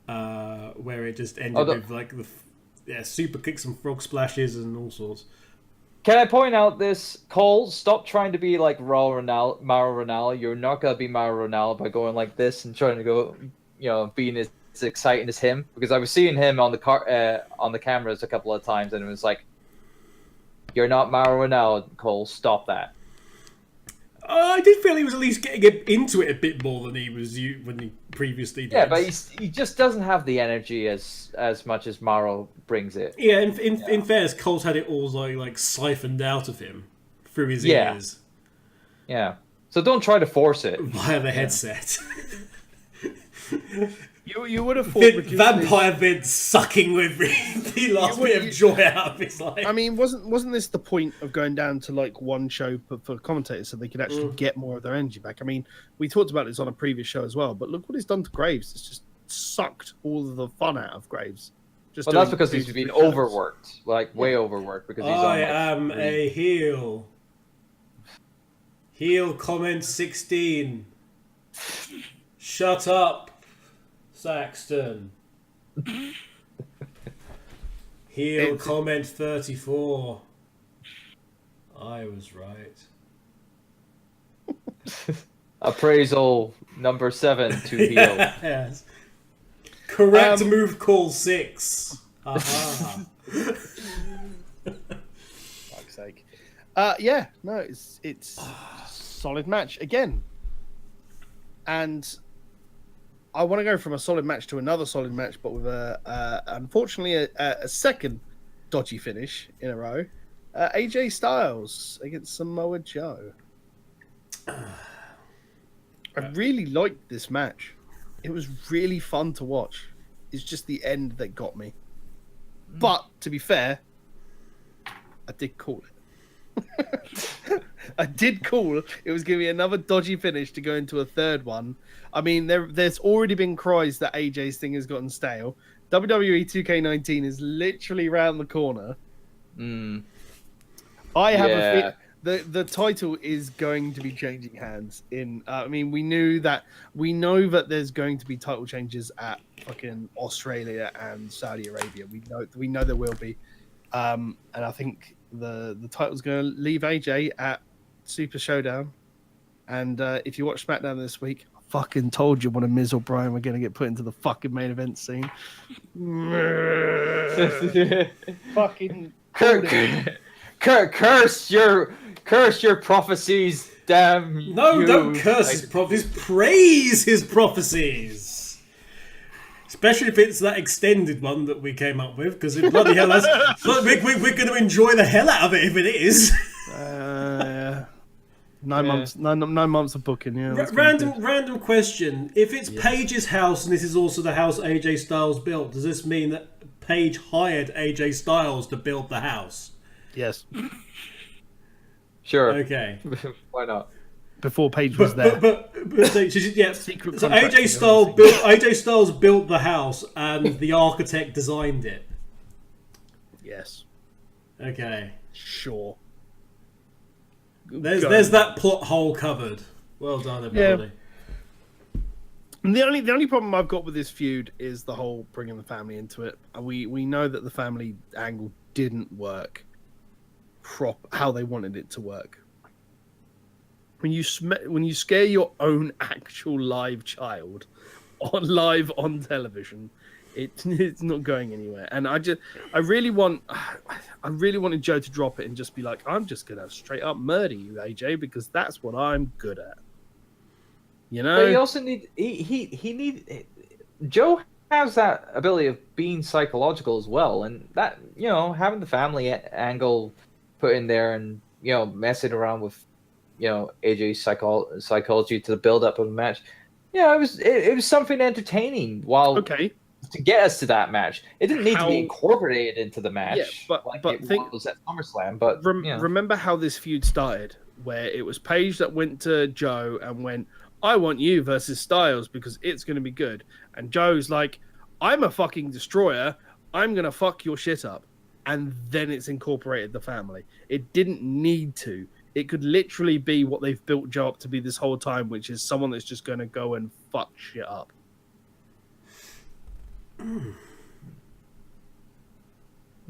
where it just ended with like super kicks and frog splashes and all sorts. Can I point out this? Cole, stop trying to be like Mauro Ranallo. You're not gonna be Mauro Ranallo by going like this and trying to go, being as exciting as him. Because I was seeing him on the cameras a couple of times, and it was like, you're not Mauro Ranallo, Cole. Stop that. I did feel he was at least getting into it a bit more than he was when he previously did. Yeah, but he just doesn't have the energy as much as Mauro brings it. Yeah, in fairness, Cole's had it all like siphoned out of him through his ears. Yeah. So don't try to force it via the headset. You would have thought Vampire Vince sucking with the last bit of joy out of his life. I mean, wasn't this the point of going down to like one show for commentators so they could actually get more of their energy back? I mean, we talked about this on a previous show as well, but look what it's done to Graves. It's just sucked all of the fun out of Graves. Well, that's because he's been overworked, like way overworked. Because I am a heel. Heel comment 16. Shut up, Saxton. Heel comment 34. I was right. Appraisal number 7 to heel. Yes. Correct move call 6. Aha. Fuck's sake. It's solid match again. And I want to go from a solid match to another solid match, but with unfortunately a second dodgy finish in a row. AJ Styles against Samoa Joe. I really liked this match. It was really fun to watch. It's just the end that got me. But to be fair, I did call it. I did call it was going to be another dodgy finish to go into a third one. I mean, there's already been cries that AJ's thing has gotten stale. WWE 2K19 is literally around the corner. I have the title is going to be changing hands. I mean, we know that there's going to be title changes at fucking Australia and Saudi Arabia. We know there will be, and I think the title's going to leave AJ at Super Showdown. And if you watch SmackDown this week, I fucking told you when a Miz or Bryan were going to get put into the fucking main event scene. Fucking curse your prophecies, damn. No, you. don't curse his prophecies. Praise his prophecies. Especially if it's that extended one that we came up with, because bloody hell, we're going to enjoy the hell out of it if it is. Yeah. 9 months. 9 months of booking. Yeah. Random question: if it's Paige's house and this is also the house AJ Styles built, does this mean that Paige hired AJ Styles to build the house? Yes. Sure. Okay. Why not? Before Paige was there. But yeah. Secret So contract AJ Styles built the house and the architect designed it. Yes. Okay. Sure. There's that plot hole covered. Well done, everybody. Yeah. And the only problem I've got with this feud is the whole bringing the family into it. We know that the family angle didn't work how they wanted it to work. When you scare your own actual live child live on television, it's not going anywhere. And I really wanted Joe to drop it and just be like, I'm just gonna straight up murder you, AJ, because that's what I'm good at. You know. But he also Joe has that ability of being psychological as well, and that having the family angle put in there, and messing around with AJ's psychology to the build up of the match. Yeah, it was something entertaining. To get us to that match, it didn't need to be incorporated into the match. Yeah, but it was at SummerSlam. But remember how this feud started, where it was Paige that went to Joe and went, "I want you versus Styles because it's going to be good," and Joe's like, "I'm a fucking destroyer. I'm gonna fuck your shit up," and then it's incorporated the family. It didn't need to. It could literally be what they've built Joe up to be this whole time, which is someone that's just going to go and fuck shit up.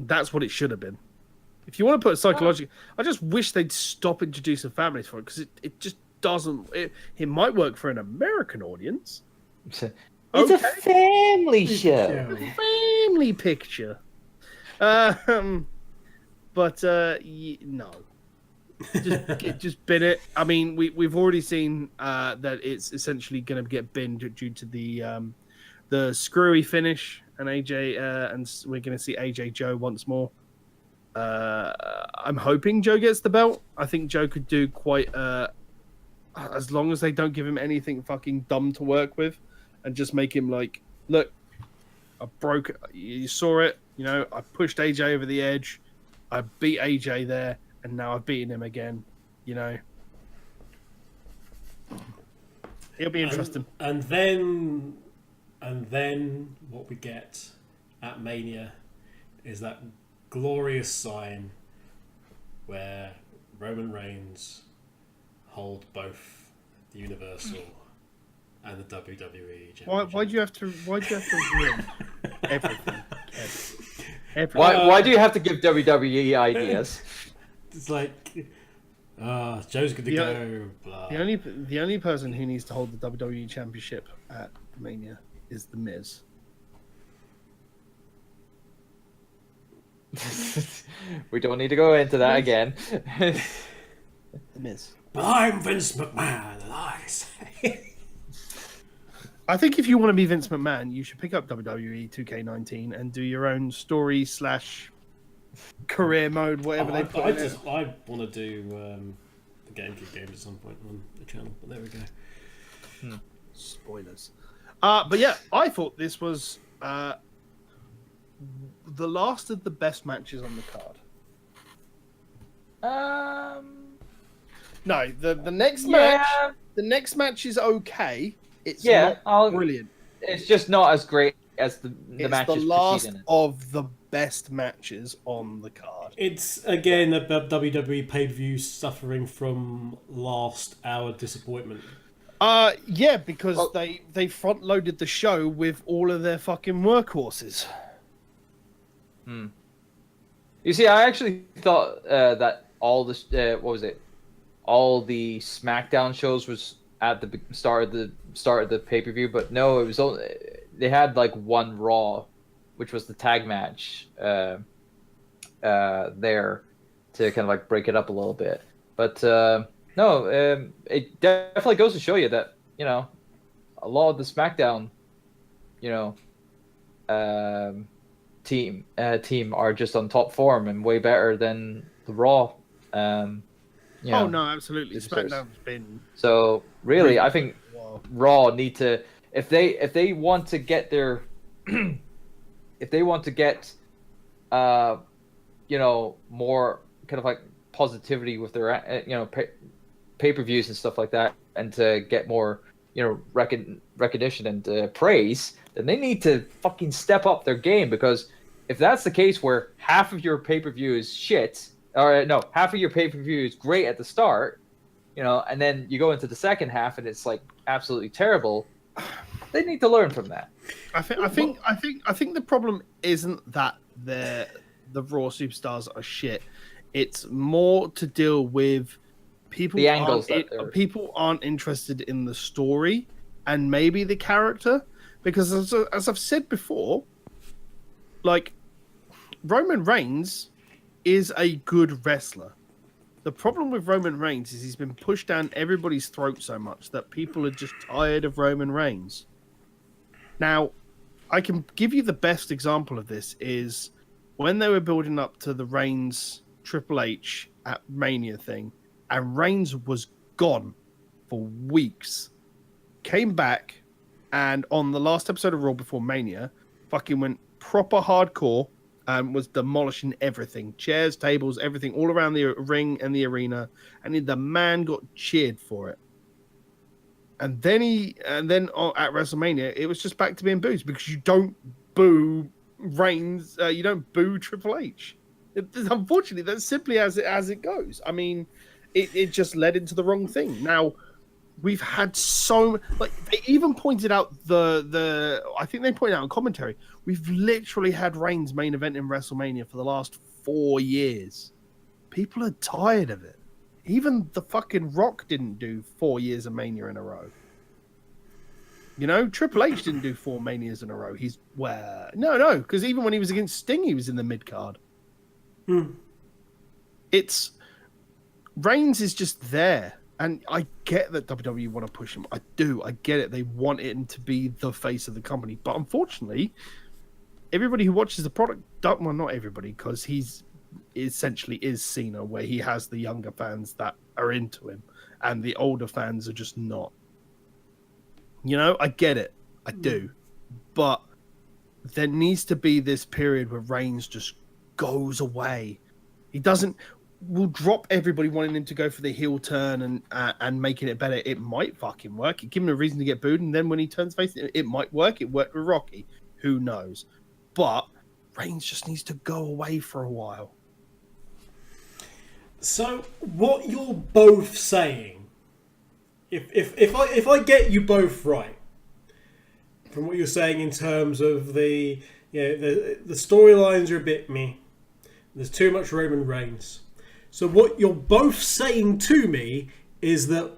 That's what it should have been. If you want to put a psychological, I just wish they'd stop introducing families for it, because it just doesn't. It might work for an American audience. It's a family show, family picture. No. Just bin it. I mean, we've already seen that it's essentially going to get binned due to the screwy finish, and AJ and we're going to see AJ Joe once more. I'm hoping Joe gets the belt. I think Joe could do quite as long as they don't give him anything fucking dumb to work with, and just make him like, look, I broke. You saw it. I pushed AJ over the edge. I beat AJ there, and now I've beaten him again. It'll be interesting. And then what we get at Mania is that glorious sign where Roman Reigns hold both the Universal and the WWE Championship. Why do you have to ruin everything? Why do you have to give WWE ideas? It's like, Joe's good to go. Blah. The only person who needs to hold the WWE Championship at Mania is The Miz. We don't need to go into that again. The Miz. But I'm Vince McMahon, and I say. I think if you want to be Vince McMahon, you should pick up WWE 2K19 and do your own story / career mode, whatever they put in it. I want to do the GameCube games at some point on the channel, but there we go. Spoilers. But yeah, I thought this was the last of the best matches on the card. No, the next match. The next match is okay. It's not brilliant. It's just not as great as the matches the last preceding it. of the best matches on the card. It's again a WWE pay-per-view suffering from last hour disappointment. Yeah, because they front loaded the show with all of their fucking workhorses. You see, I actually thought that all this all the SmackDown shows was at the start of the pay-per-view, but no, it was only, they had like one Raw, which was the tag match there to kind of like break it up a little bit. But no, it definitely goes to show you that, you know, a lot of the SmackDown, you know, team are just on top form and way better than the Raw. You know, no, absolutely. SmackDown's been so really. I think wow. Raw need to, if they want to get their if they want to get you know, more kind of like positivity with their you know, pay-per-views and stuff like that, and to get more, you know, recognition and praise, then they need to fucking step up their game. Because if that's the case, where half of your pay-per-view is shit, or no, half of your pay-per-view is great at the start, you know, and then you go into the second half and it's like absolutely terrible, they need to learn from that. I think the problem isn't that the Raw superstars are shit. It's more to deal with people. The angles people aren't interested in the story and maybe the character, because as I've said before, like, Roman Reigns is a good wrestler. The problem with Roman Reigns is he's been pushed down everybody's throat so much that people are just tired of Roman Reigns. Now, I can give you the best example of this is when they were building up to the Reigns Triple H at Mania thing, and Reigns was gone for weeks. Came back, and on the last episode of Raw before Mania, fucking went proper hardcore and was demolishing everything. Chairs, tables, everything, all around the ring and the arena. And the man got cheered for it. And then at WrestleMania, it was just back to being booed, because you don't boo Reigns, you don't boo Triple H. Unfortunately, that's simply as it goes. I mean, it just led into the wrong thing. Now, we've had they even pointed out I think they pointed out in commentary, we've literally had Reigns main event in WrestleMania for the last 4 years. People are tired of it. Even the fucking Rock didn't do 4 years of Mania in a row. You know, Triple H didn't do 4 Manias in a row. No, because even when he was against Sting, he was in the mid card. It's Reigns is just there. And I get that WWE want to push him. I do. I get it. They want him to be the face of the company. But unfortunately, everybody who watches the product, well, not everybody, because he's essentially is Cena, where he has the younger fans that are into him, and the older fans are just not. You know, I get it. I do. But there needs to be this period where Reigns just goes away. He doesn't... We'll drop everybody wanting him to go for the heel turn and making it better. It might fucking work. Give him a reason to get booed, and then when he turns face, it might work. It worked with Rocky. Who knows? But Reigns just needs to go away for a while. So, what you're both saying, if I get you both right, from what you're saying in terms of the storylines are a bit meh. There's too much Roman Reigns. So what you're both saying to me is that,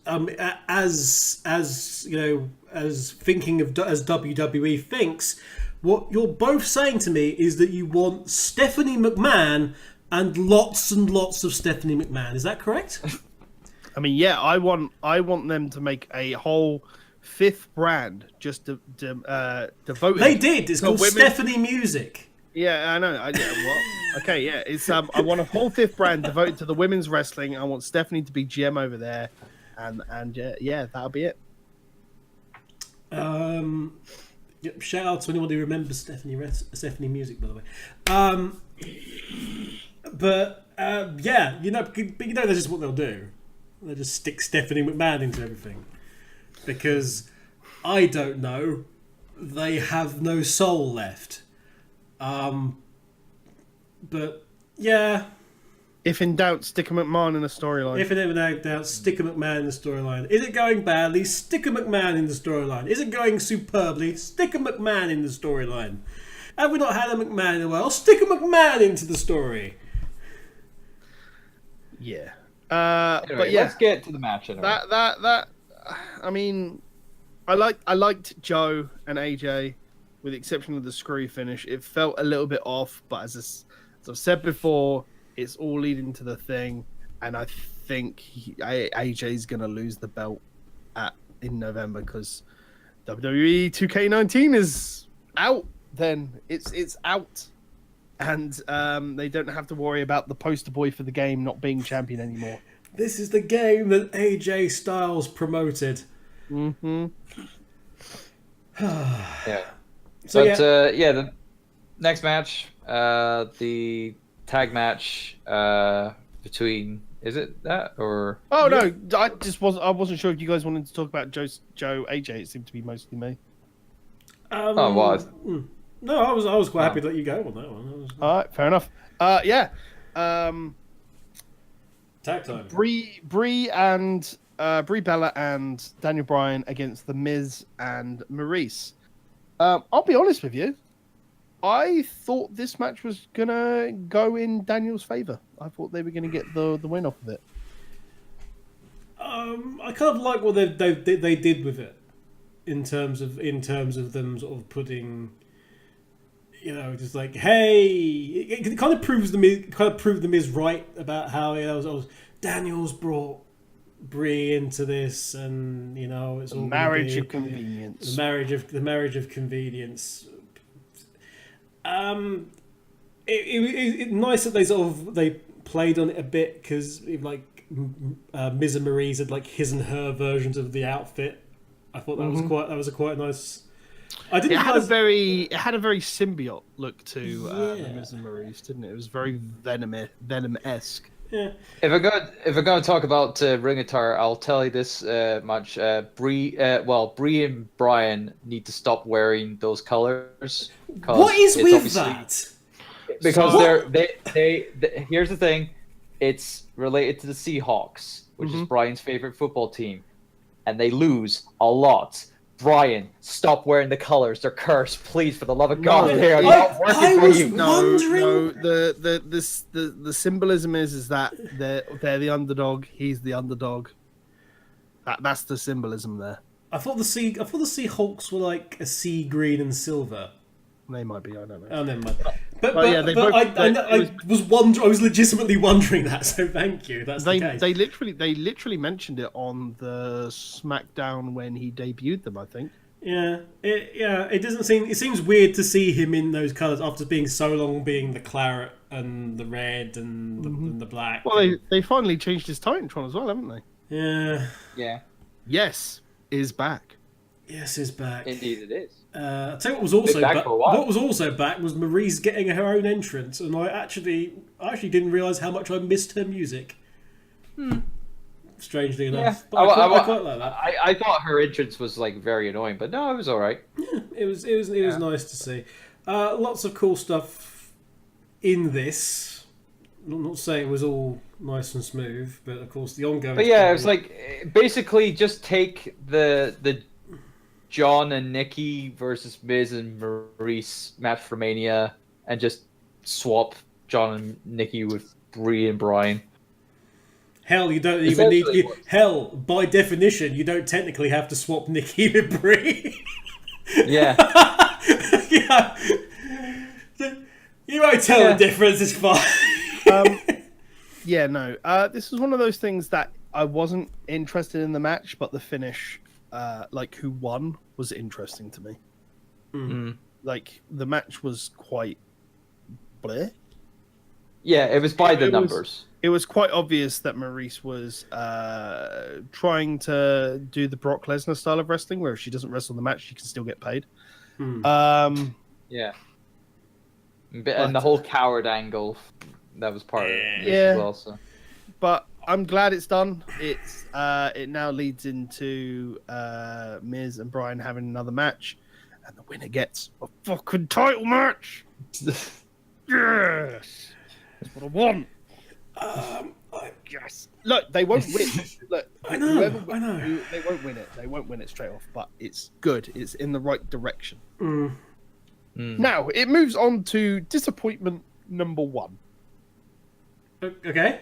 as you know, as WWE thinks, what you're both saying to me is that you want Stephanie McMahon and lots of Stephanie McMahon. Is that correct? I mean, yeah, I want them to make a whole 5th brand just devoted. They did. It's called women. Stephanie Music. Yeah, I know. What? Okay, yeah. It's I want a whole 5th brand devoted to the women's wrestling. I want Stephanie to be GM over there, and yeah, that'll be it. Shout out to anyone who remembers Stephanie Music, by the way. Yeah, that's just what they'll do. They'll just stick Stephanie McMahon into everything, because I don't know. They have no soul left. But yeah, If in doubt, stick a McMahon in a storyline. if it ever doubt, stick a McMahon in the storyline. Is it going badly? Stick a McMahon in the storyline. Is it going superbly? Stick a McMahon in the storyline. Have we not had a McMahon in a while? Stick a McMahon into the story. Yeah. Anyway, But yeah, let's get to the match anyway. that. I mean, I liked Joe and AJ, with the exception of the screw finish. It felt a little bit off, but as I've said before, it's all leading to the thing, and I think AJ's gonna lose the belt in November because WWE 2K19 is out. Then it's out, and they don't have to worry about the poster boy for the game not being champion anymore. This is the game that AJ Styles promoted. Mm-hmm. Yeah. So But the next match, the tag match between, is it that or? Oh no, I wasn't sure if you guys wanted to talk about Joe AJ. It seemed to be mostly me. Oh, what? No, I was quite happy to let you go on that one. All right, fair enough. Yeah. Tag time. Brie Bella and Daniel Bryan against The Miz and Maryse. I'll be honest with you. I thought this match was gonna go in Daniel's favor. I thought they were gonna get the win off of it. I kind of like what they did with it in terms of them sort of putting, just like, hey, it kind of proved the Miz right about how Daniel's brought Brie into this, and it's all Marriage of convenience. The marriage of convenience. It nice that they played on it a bit, because like Miz and Maryse had like his and her versions of the outfit. I thought that was quite nice. It had a very symbiote look to the Miz and Maryse, didn't it? It was very Venom-esque. Yeah. If we're going to talk about ring attire, I'll tell you this much: Brie and Bryan need to stop wearing those colors. What is with that? Because they here's the thing: it's related to the Seahawks, which is Bryan's favorite football team, and they lose a lot. Bryan, stop wearing the colors. They're cursed. Please, for the love of God, they are not working for you. No. The symbolism is that they're the underdog. He's the underdog. That's the symbolism there. I thought the Seahawks were like a sea green and silver. They might be. I don't know. Oh, never mind. I was legitimately wondering that. So thank you. That's the case. They literally mentioned it on the SmackDown when he debuted them, I think. Yeah. It doesn't seem. It seems weird to see him in those colours after being so long being the claret and the red and the black. Well, they finally changed his Titantron as well, haven't they? Yeah. Yeah. Yes is back. Yes is back. Indeed, it is. I'll tell you what was also back. What was also back was Maryse getting her own entrance, and I actually didn't realise how much I missed her music. Strangely enough, but I quite like that. I thought her entrance was like very annoying, but no, it was all right. Yeah, it was nice to see. Lots of cool stuff in this. I'm not saying it was all nice and smooth, but of course the ongoing. But yeah, it was like basically just take the John and Nikki versus Miz and Maryse match for Mania and just swap John and Nikki with Brie and Bryan. Hell, you don't even need. Hell, by definition, you don't technically have to swap Nikki with Brie. Yeah. Yeah. You won't tell the difference. It's fine. Yeah, no. This was one of those things that I wasn't interested in the match, but the finish, like who won, was interesting to me. Like the match was quite bleh. Yeah, it was by the numbers. It was quite obvious that Maryse was trying to do the Brock Lesnar style of wrestling, where if she doesn't wrestle the match, she can still get paid. Yeah. And the whole coward angle, that was part of it as well. So. But I'm glad it's done. It's it now leads into Miz and Bryan having another match, and the winner gets a fucking title match. Yes, that's what I want. Yes. Look, they won't win. Look, I know. They won't win it. They won't win it straight off. But it's good. It's in the right direction. Now it moves on to disappointment number 1. Okay.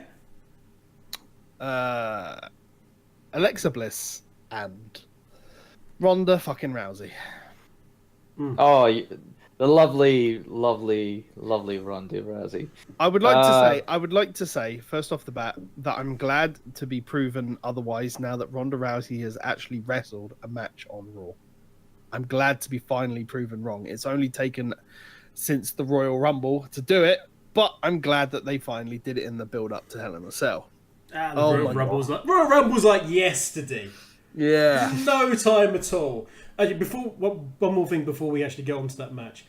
Alexa Bliss and Ronda fucking Rousey. Oh, the lovely Ronda Rousey. I would like to say, first off the bat, that I'm glad to be proven otherwise now that Ronda Rousey has actually wrestled a match on Raw. I'm glad to be finally proven wrong. It's only taken since the Royal Rumble to do it, but I'm glad that they finally did it in the build-up to Hell in a Cell. Royal Rumble was like yesterday. Yeah. No time at all. Actually, one more thing before we actually get onto that match.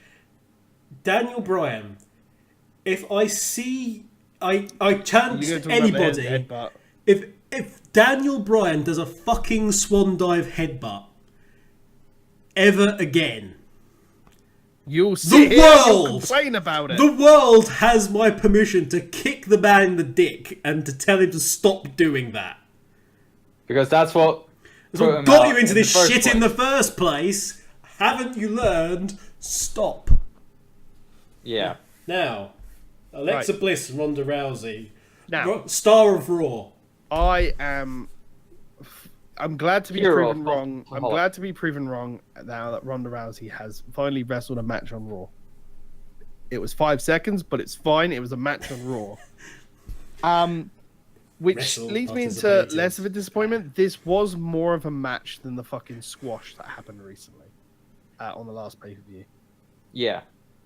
Daniel Bryan, if I chance anybody, if Daniel Bryan does a fucking swan dive headbutt ever again, you'll sit here and complain about it. The world has my permission to kick the man in the dick and to tell him to stop doing that. Because that's what got you into this shit in the first place. Haven't you learned? Stop. Yeah. Now, Alexa Bliss and Ronda Rousey. Now, star of Raw. I'm glad to be proven wrong. I'm glad to be proven wrong now that Ronda Rousey has finally wrestled a match on Raw. It was 5 seconds, but it's fine. It was a match on Raw. Which leads me into less of a disappointment. This was more of a match than the fucking squash that happened recently on the last pay-per-view. Yeah.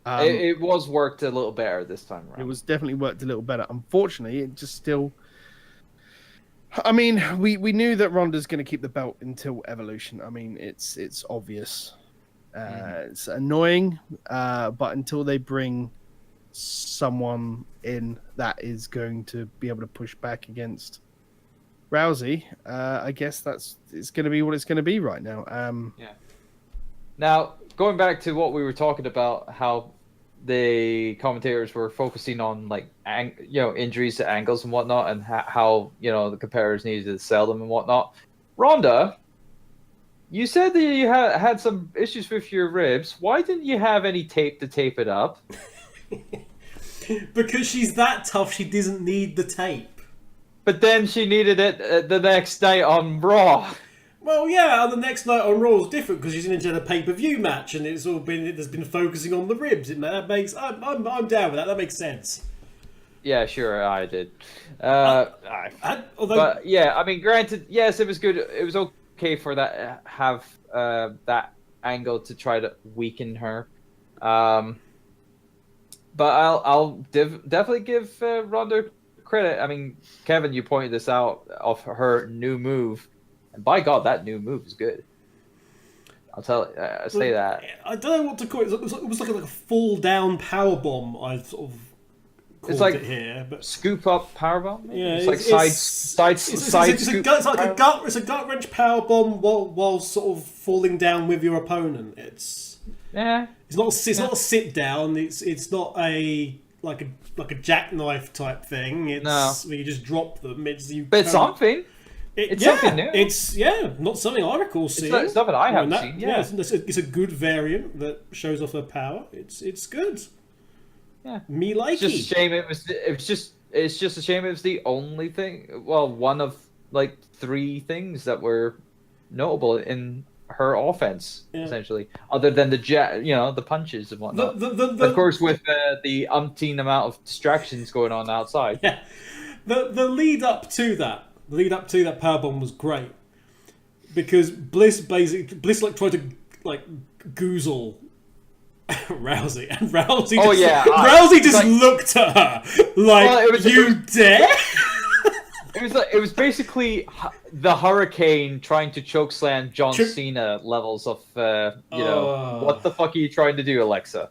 It was worked a little better this time around. It was definitely worked a little better. Unfortunately, it just still... I mean, we knew that Ronda's going to keep the belt until Evolution. I mean, it's obvious. It's annoying, but until they bring someone in that is going to be able to push back against Rousey, I guess it's going to be what it's going to be right now. Yeah. Now, going back to what we were talking about, how the commentators were focusing on injuries to ankles and whatnot, and how the competitors needed to sell them and whatnot. Ronda, you said that you had some issues with your ribs. Why didn't you have any tape to tape it up? Because she's that tough, she doesn't need the tape. But then she needed it the next night on Raw. Well, yeah, the next night on Raw is different because she's in a pay-per-view match, and there's been focusing on the ribs. I'm down with that. That makes sense. Yeah, sure, I did. But yeah, I mean, granted, yes, it was good. It was okay for that have that angle to try to weaken her. But I'll definitely give Ronda credit. I mean, Kevin, you pointed this out of her new move. And by God, that new move is good. I'll say that. I don't know what to call it. It was like a fall down power bomb. I sort of called it here, but scoop up power bomb. Yeah, it's like side scoop. It's a gut wrench power bomb while sort of falling down with your opponent. It's not a sit down. It's not a jackknife type thing. It's where you just drop them. But something. It's something new. It's not something I recall seeing. It's something I haven't seen. Yeah, it's a good variant that shows off her power. It's good. Yeah, me like it. It's just a shame it's just a shame it was the only thing. Well, one of like 3 things that were notable in her offense, essentially, other than the punches and whatnot. Of course, with the umpteen amount of distractions going on outside. Yeah, the lead up to that powerbomb was great because Bliss tried to goozle Rousey, and Rousey Rousey just looked at her like, you dare? It was basically the Hurricane trying to chokeslam John Cena levels of what the fuck are you trying to do, Alexa?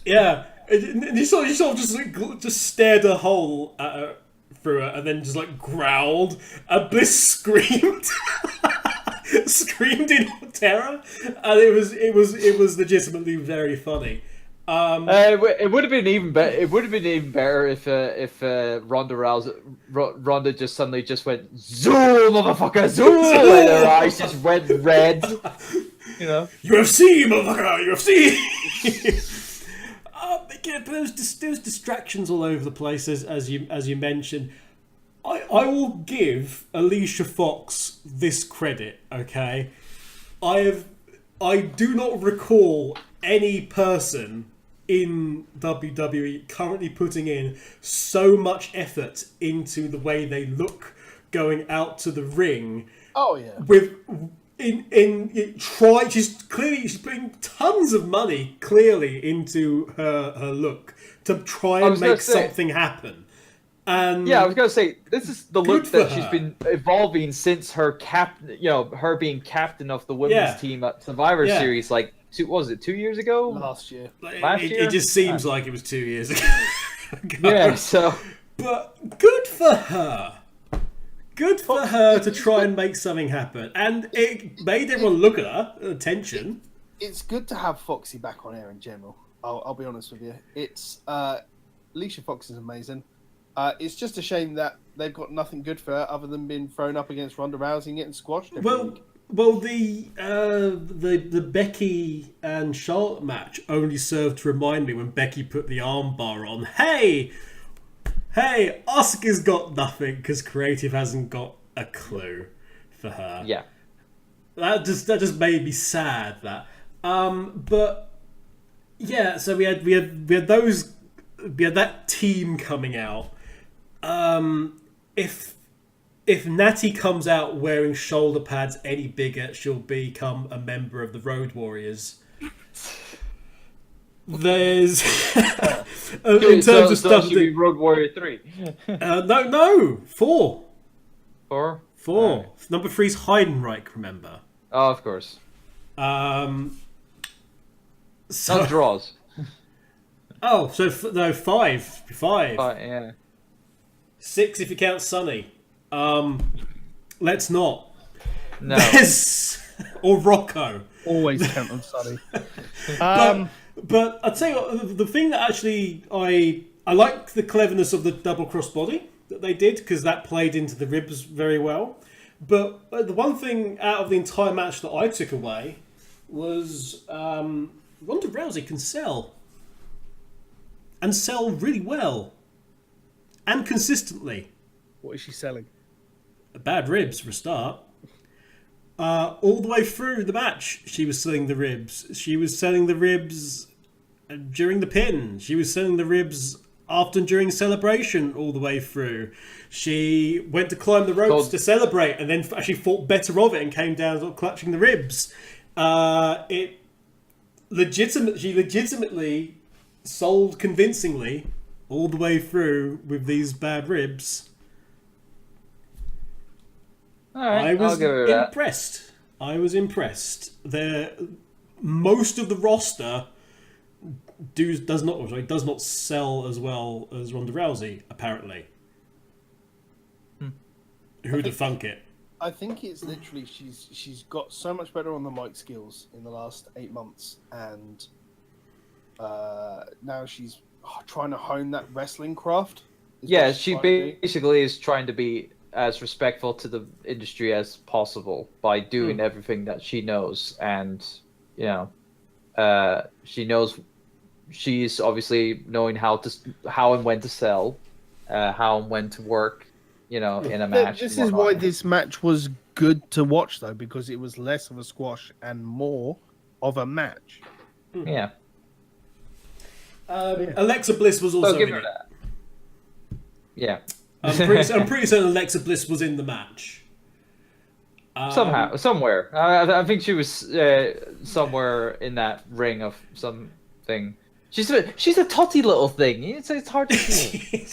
Yeah, and you sort of just stared a hole at her through her, and then just growled, and Bliss screamed in terror, and it was legitimately very funny. It would have been even better. It would have been even better if Ronda just suddenly just went zoom, motherfucker, zoom, and her eyes just went red. You know, UFC, motherfucker, UFC. But there's distractions all over the place, as you mentioned. I will give Alicia Fox this credit. Okay, I do not recall any person in WWE currently putting in so much effort into the way they look going out to the ring. Oh yeah. She's putting tons of money clearly into her look to try and make something happen. And yeah, I was gonna say this is the look that she's her. been evolving since her her being captain of the women's team at Survivor Series. Like, what was it, 2 years ago? Last year. It just seems like it was 2 years ago. Yeah, so. But good for her. Good for her to try and make something happen, and it made everyone look at her. Attention. It's good to have Foxy back on air in general. I'll be honest with you. It's Alicia Fox is amazing. It's just a shame that they've got nothing good for her other than being thrown up against Ronda Rousey and getting squashed every week. Well, the Becky and Charlotte match only served to remind me when Becky put the armbar on. Hey, Asuka's got nothing because creative hasn't got a clue for her. Yeah, that just made me sad. But yeah, so we had that team coming out. If Natty comes out wearing shoulder pads any bigger, she'll become a member of the Road Warriors. There's in terms of stuff. Should be Road Warrior 3. No, 4. 4. Right. Number 3's Heidenreich. Remember? Oh, of course. So Not draws. Oh, so 5. 5. Yeah. 6 if you count Sonny. Let's not. No. Or Rocco. Always count on Sonny. But I'd say the thing that actually I like the cleverness of the double crossbody that they did, because that played into the ribs very well. But the one thing out of the entire match that I took away was Ronda Rousey can sell. And sell really well. And consistently. What is she selling? Bad ribs for a start. All the way through the match, she was selling the ribs. She was selling the ribs during the pin. She was selling the ribs after and during celebration all the way through. She went to climb the ropes to celebrate and then actually thought better of it and came down sort of clutching the ribs. She legitimately sold convincingly all the way through with these bad ribs. All right, I was I'll give her that. impressed. Most of the roster does not sell as well as Ronda Rousey, apparently. Who'd have thunk it? I think it's literally she's got so much better on the mic skills in the last 8 months, and now she's trying to hone that wrestling craft. Yeah, she basically is trying to be as respectful to the industry as possible by doing everything that she knows, and she's obviously knowing how and when to sell, how and when to work, in a match. This is why this match was good to watch, though, because it was less of a squash and more of a match. Yeah. Alexa Bliss was also give in her it. that. Yeah. I'm pretty certain Alexa Bliss was in the match. Somewhere. I think she was somewhere in that ring of something. She's a totty little thing. It's hard to see.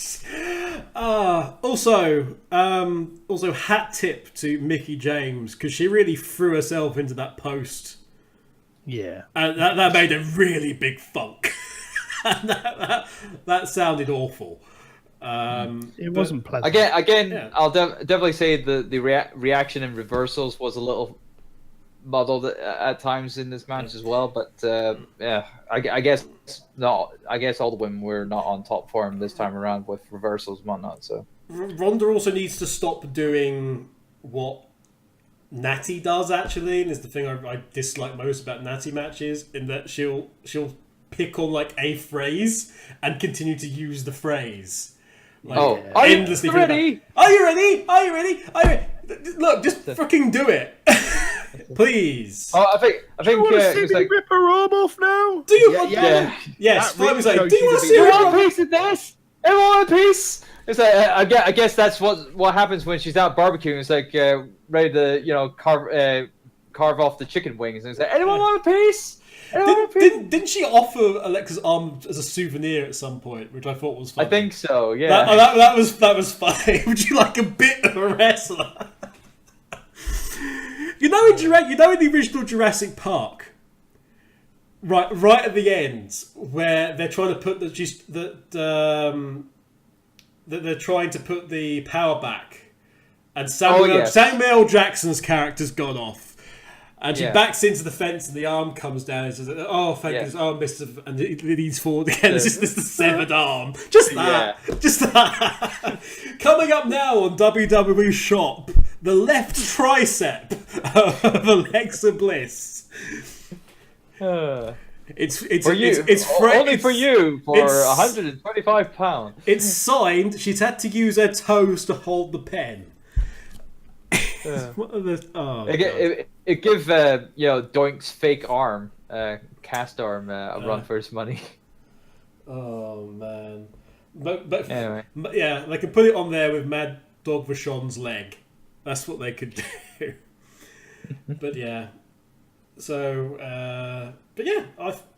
Also, hat tip to Mickie James, because she really threw herself into that post. Yeah. And that made a really big thunk. And that sounded awful. It wasn't pleasant. Again, yeah. I'll definitely say the reaction in reversals was a little muddled at times in this match as well. But yeah, I guess not. I guess all the women were not on top form this time around with reversals and whatnot. So Ronda also needs to stop doing what Natty does, actually, and it's the thing I dislike most about Natty matches, in that she'll pick on like a phrase and continue to use the phrase. Like, are you endlessly ready? Are you ready? Are you ready? Are you ready? Look, just fucking do it, please. Oh, I think You want to see it was me like, rip her arm off now? Do you? yeah. Yes. That really was like, shows do you you want to to be see "You her want arm? a piece of this? Everyone want a piece?" It's like I guess that's what happens when she's out barbecuing. It's like ready to carve off the chicken wings, and it's like, anyone want a piece? Didn't she offer Alexa's arm as a souvenir at some point, which I thought was funny? I think so. Yeah. That was funny. Would you like a bit of a wrestler? in the original Jurassic Park, right at the end, where they're trying to put they're trying to put the power back, and Samuel Jackson's character's gone off. And she backs into the fence, and the arm comes down. And says, "Oh, thank goodness, oh, Mister," and it leans forward again. It's just the severed arm. Just that. Coming up now on WWE Shop, the left tricep of Alexa Bliss. It's only for you for £125. It's signed. She's had to use her toes to hold the pen. What are the? It give Doink's fake arm, cast arm, a run for his money. Oh man, but Anyway. Yeah, they could put it on there with Mad Dog Vachon's leg. That's what they could do. But yeah, so but yeah,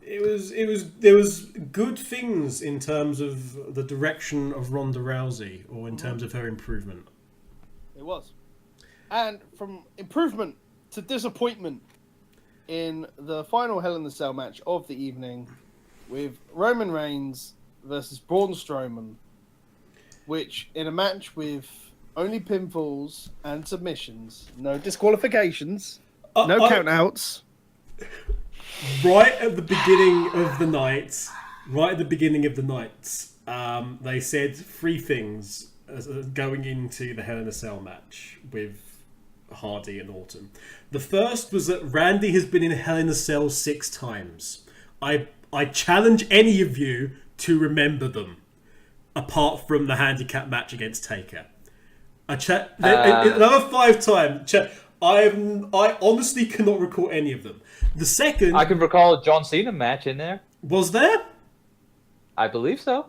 there was good things in terms of the direction of Ronda Rousey, or in terms of her improvement. It was. And from improvement to disappointment in the final Hell in a Cell match of the evening, with Roman Reigns versus Braun Strowman, which in a match with only pinfalls and submissions, no disqualifications, no countouts. Right at the beginning of the night, they said three things going into the Hell in a Cell match with Hardy and Orton. The first was that Randy has been in Hell in a Cell 6 times. I challenge any of you to remember them, apart from the handicap match against Taker. Another 5 times. I honestly cannot recall any of them. The second, I can recall a John Cena match in there. Was there? I believe so.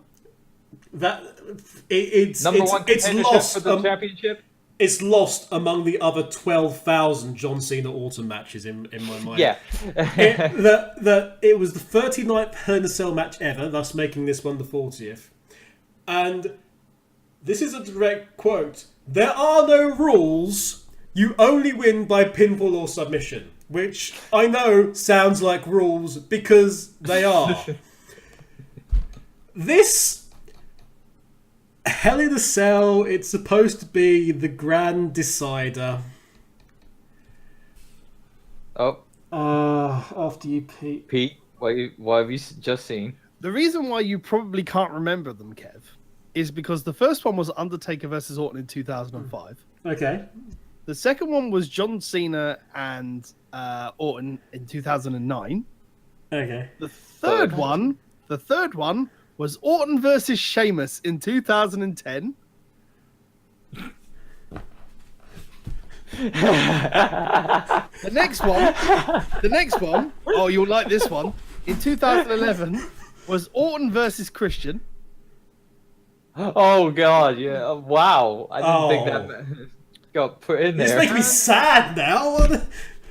It's lost for the championship. It's lost among the other 12,000 John Cena Orton matches in my mind. Yeah. It was the 39th Hell in a Cell match ever, thus making this one the 40th. And this is a direct quote: "There are no rules. You only win by pinfall or submission." Which I know sounds like rules, because they are. This Hell in a Cell, it's supposed to be the grand decider. Oh. After you, Pete. Pete, what have you just seen? The reason why you probably can't remember them, Kev, is because the first one was Undertaker versus Orton in 2005. Okay. The second one was John Cena and Orton in 2009. Okay. The third one was Orton versus Sheamus in 2010. The next one, oh, you'll like this one. In 2011 was Orton versus Christian. Oh God, yeah! Wow, I didn't think that got put in there. It's making me sad now.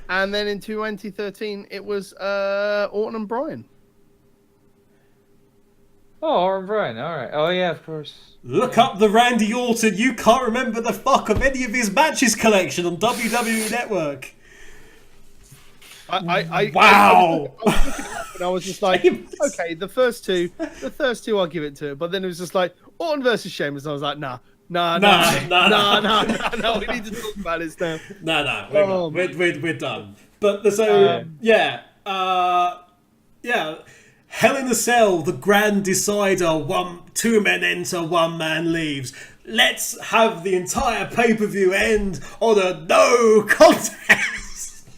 And then in 2013, it was Orton and Bryan. Oh, Orton Bryan, all right. Oh yeah, of course. Look up the Randy Orton. You can't remember the fuck of any of his matches collection on WWE Network. Wow! I was looking it up and I was just like, okay, the first two, I'll give it to. But then it was just like Orton versus Sheamus. And I was like, nah. We need to talk about this now. No, we're done. But so yeah. Hell in a Cell, the grand decider. Two men enter, one man leaves. Let's have the entire pay-per-view end on a no contest.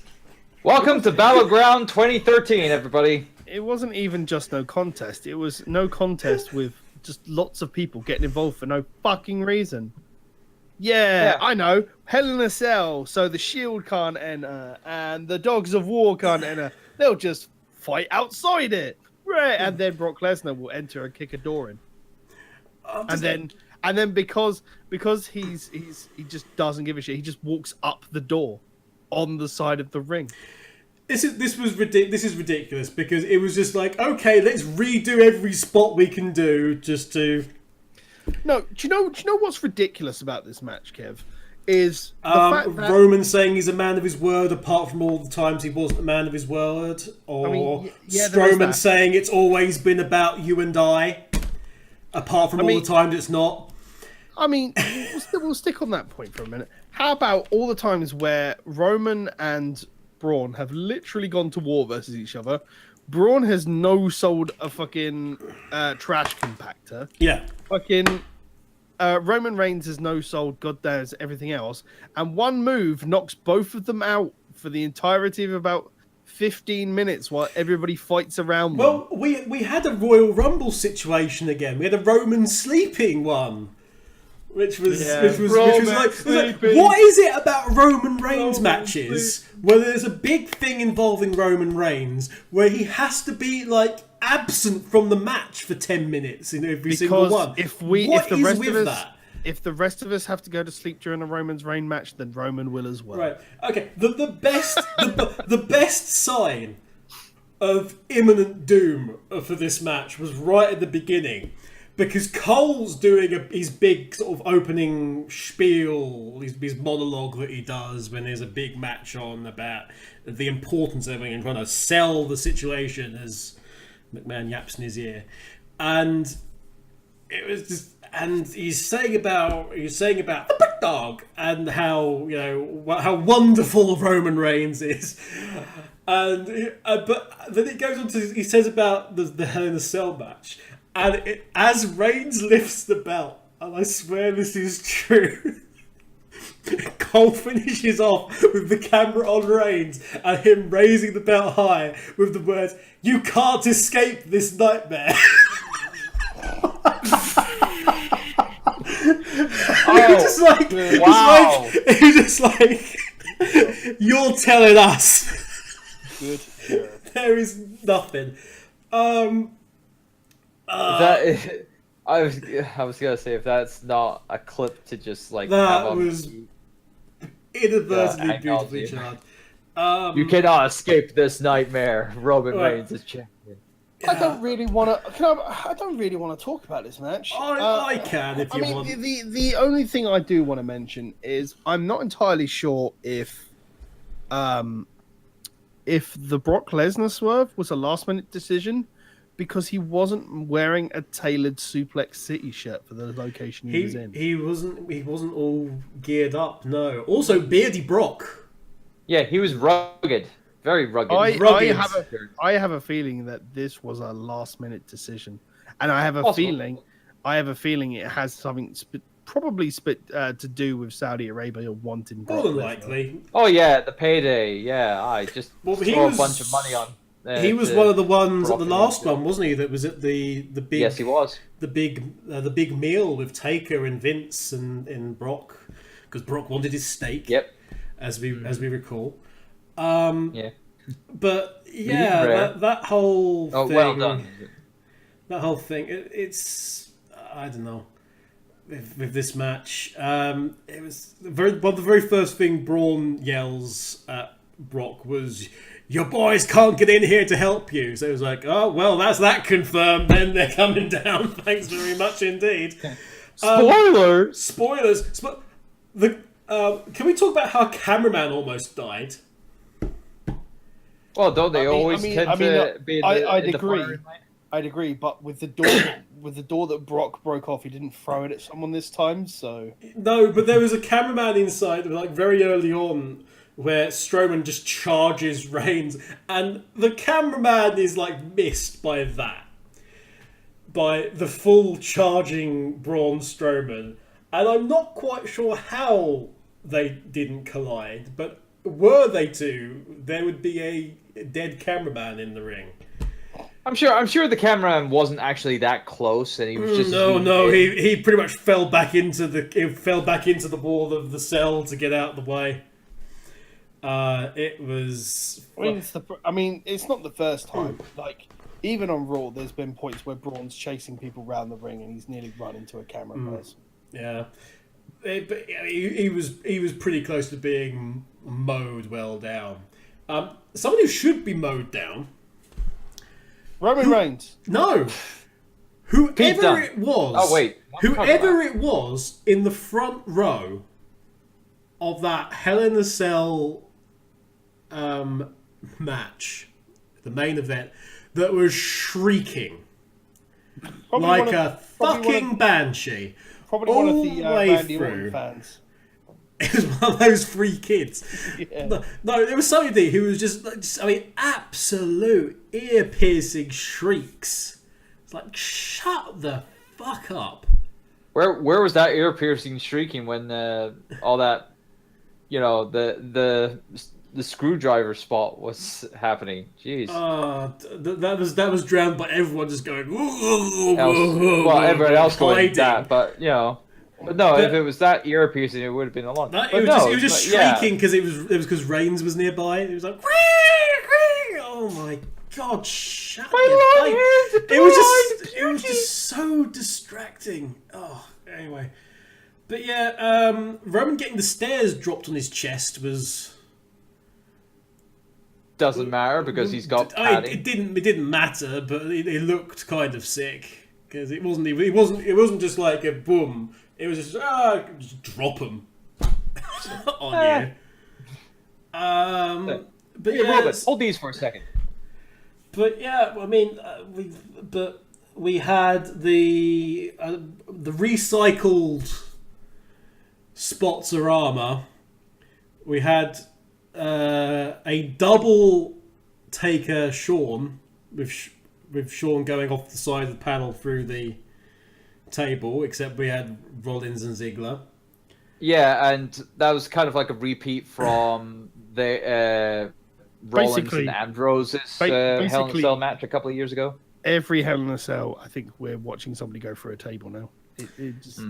Welcome to Battleground 2013, everybody. It wasn't even just no contest. It was no contest with just lots of people getting involved for no fucking reason. Yeah, I know. Hell in a Cell, so the Shield can't enter, and the Dogs of War can't enter. They'll just fight outside it. Right, and then Brock Lesnar will enter and kick a door in. And then because he just doesn't give a shit, he just walks up the door on the side of the ring. This is ridiculous because it was just like, okay, let's redo every spot we can do just to. No, do you know what's ridiculous about this match, Kev? Is the fact that Roman saying he's a man of his word, apart from all the times he wasn't a man of his word, or Strowman saying it's always been about you and I, apart from all the times it's not. I mean, we'll stick on that point for a minute. How about all the times where Roman and Braun have literally gone to war versus each other? Braun has no-sold a fucking trash compactor. Yeah. Fucking Roman Reigns has no-sold goddamn everything else. And one move knocks both of them out for the entirety of about 15 minutes while everybody fights around them. Well, we had a Royal Rumble situation again. We had a Roman sleeping one. Which was like, what is it about Roman Reigns matches where there's a big thing involving Roman Reigns where he has to be like absent from the match for 10 minutes in every single one? If the rest of us have to go to sleep during a Roman's Reign match, then Roman will as well. Right. Okay. The best sign of imminent doom for this match was right at the beginning. Because Cole's doing his big sort of opening spiel, his monologue that he does when there's a big match on about the importance of everything and trying to sell the situation as McMahon yaps in his ear. And it was just, and he's saying about the big dog and how, you know, how wonderful Roman Reigns is. And but then it goes on to, he says about the Hell in a Cell match. And as Reigns lifts the belt, and I swear this is true, Cole finishes off with the camera on Reigns and him raising the belt high with the words, "You can't escape this nightmare." He was just like, you're telling us. Good. There is nothing. I was gonna say, if that's not a clip to just like that was inadvertently beautifully charged. You cannot escape this nightmare. Roman Reigns is champion. I don't really want to talk about this match. I can if you want. The only thing I do want to mention is I'm not entirely sure if the Brock Lesnar swerve was a last-minute decision, because he wasn't wearing a tailored Suplex City shirt for the location he was in. He wasn't all geared up. No. Also, Beardy Brock. Yeah, he was rugged, very rugged. I have a feeling that this was a last-minute decision, and I have a feeling it has something probably to do with Saudi Arabia wanting Brock. More than likely. Oh yeah, the payday. Yeah, I just throw a bunch of money on. He was one of the ones at the last one, wasn't he? That was at the big. Yes, he was. The big meal with Taker and Vince and Brock, because Brock wanted his steak. Yep. As we recall. Yeah. But yeah, that whole thing. Well done. That whole thing. It's I don't know. With this match, it was one of the very first thing Braun yells at Brock was, "Your boys can't get in here to help you." So it was like, oh, well, that's that confirmed. Then they're coming down. Thanks very much indeed. Spoilers! Can we talk about how cameraman almost died? Well, don't they always tend to be in the I'd agree. firing line? I'd agree, but with the door that Brock broke off, he didn't throw it at someone this time, so... No, but there was a cameraman inside, like, very early on, where Strowman just charges Reigns, and the cameraman is like missed by that. By the full charging Braun Strowman. And I'm not quite sure how they didn't collide, but were they to, there would be a dead cameraman in the ring. I'm sure the cameraman wasn't actually that close, and he was just he pretty much fell back into the wall of the cell to get out of the way. It was. I mean, it's not the first time. Like, even on Raw, there's been points where Braun's chasing people around the ring, and he's nearly run into a camera person. Yeah, but he was pretty close to being mowed well down. Someone who should be mowed down. Roman Reigns. No, whoever it was. Oh wait, whoever it was in the front row of that Hell in a Cell match, the main event, that was shrieking like a fucking banshee. Probably one of the Randy Orton fans. It was one of those three kids. Yeah. No, there was somebody who was just, I mean, absolute ear-piercing shrieks. It's like, shut the fuck up. Where was that ear-piercing shrieking when all that, you know, the screwdriver spot was happening? Jeez. That was drowned by everyone just going. Well, everyone else going that, but you know. But no, if it was that ear piercing, it would have been a lot. It was just shrieking because it was because Reigns was nearby. It was like, oh my god, shut up! It was just so distracting. Oh, anyway, but yeah, Roman getting the stairs dropped on his chest was. Doesn't matter because he's got padding. It didn't matter, but it looked kind of sick because it wasn't just like a boom. It was just drop him on you. But hey, yeah, Robert, hold these for a second. But yeah, I mean, we had the recycled Spots-a-Rama. We had a double Taker Shawn with Shawn going off the side of the panel through the table, except we had Rollins and Ziggler. Yeah, and that was kind of like a repeat from the Rollins and Ambrose's Hell in a Cell match a couple of years ago. Every Hell in a Cell, I think we're watching somebody go through a table now. It just...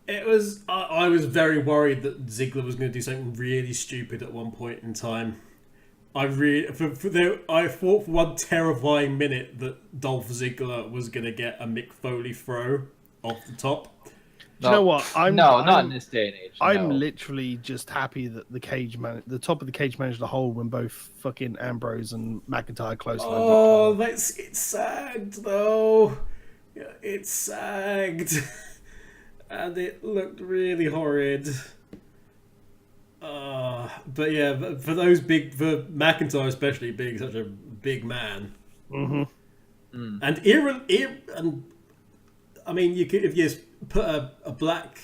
It was. I was very worried that Ziggler was going to do something really stupid at one point in time. I thought for one terrifying minute that Dolph Ziggler was going to get a Mick Foley throw off the top. Do you know what? Not in this day and age. I'm literally just happy that the top of the cage managed to hold when both fucking Ambrose and McIntyre close. Oh, it sagged though. It sagged. And it looked really horrid. But yeah, for McIntyre especially being such a big man, and I mean, you could, if you put a black,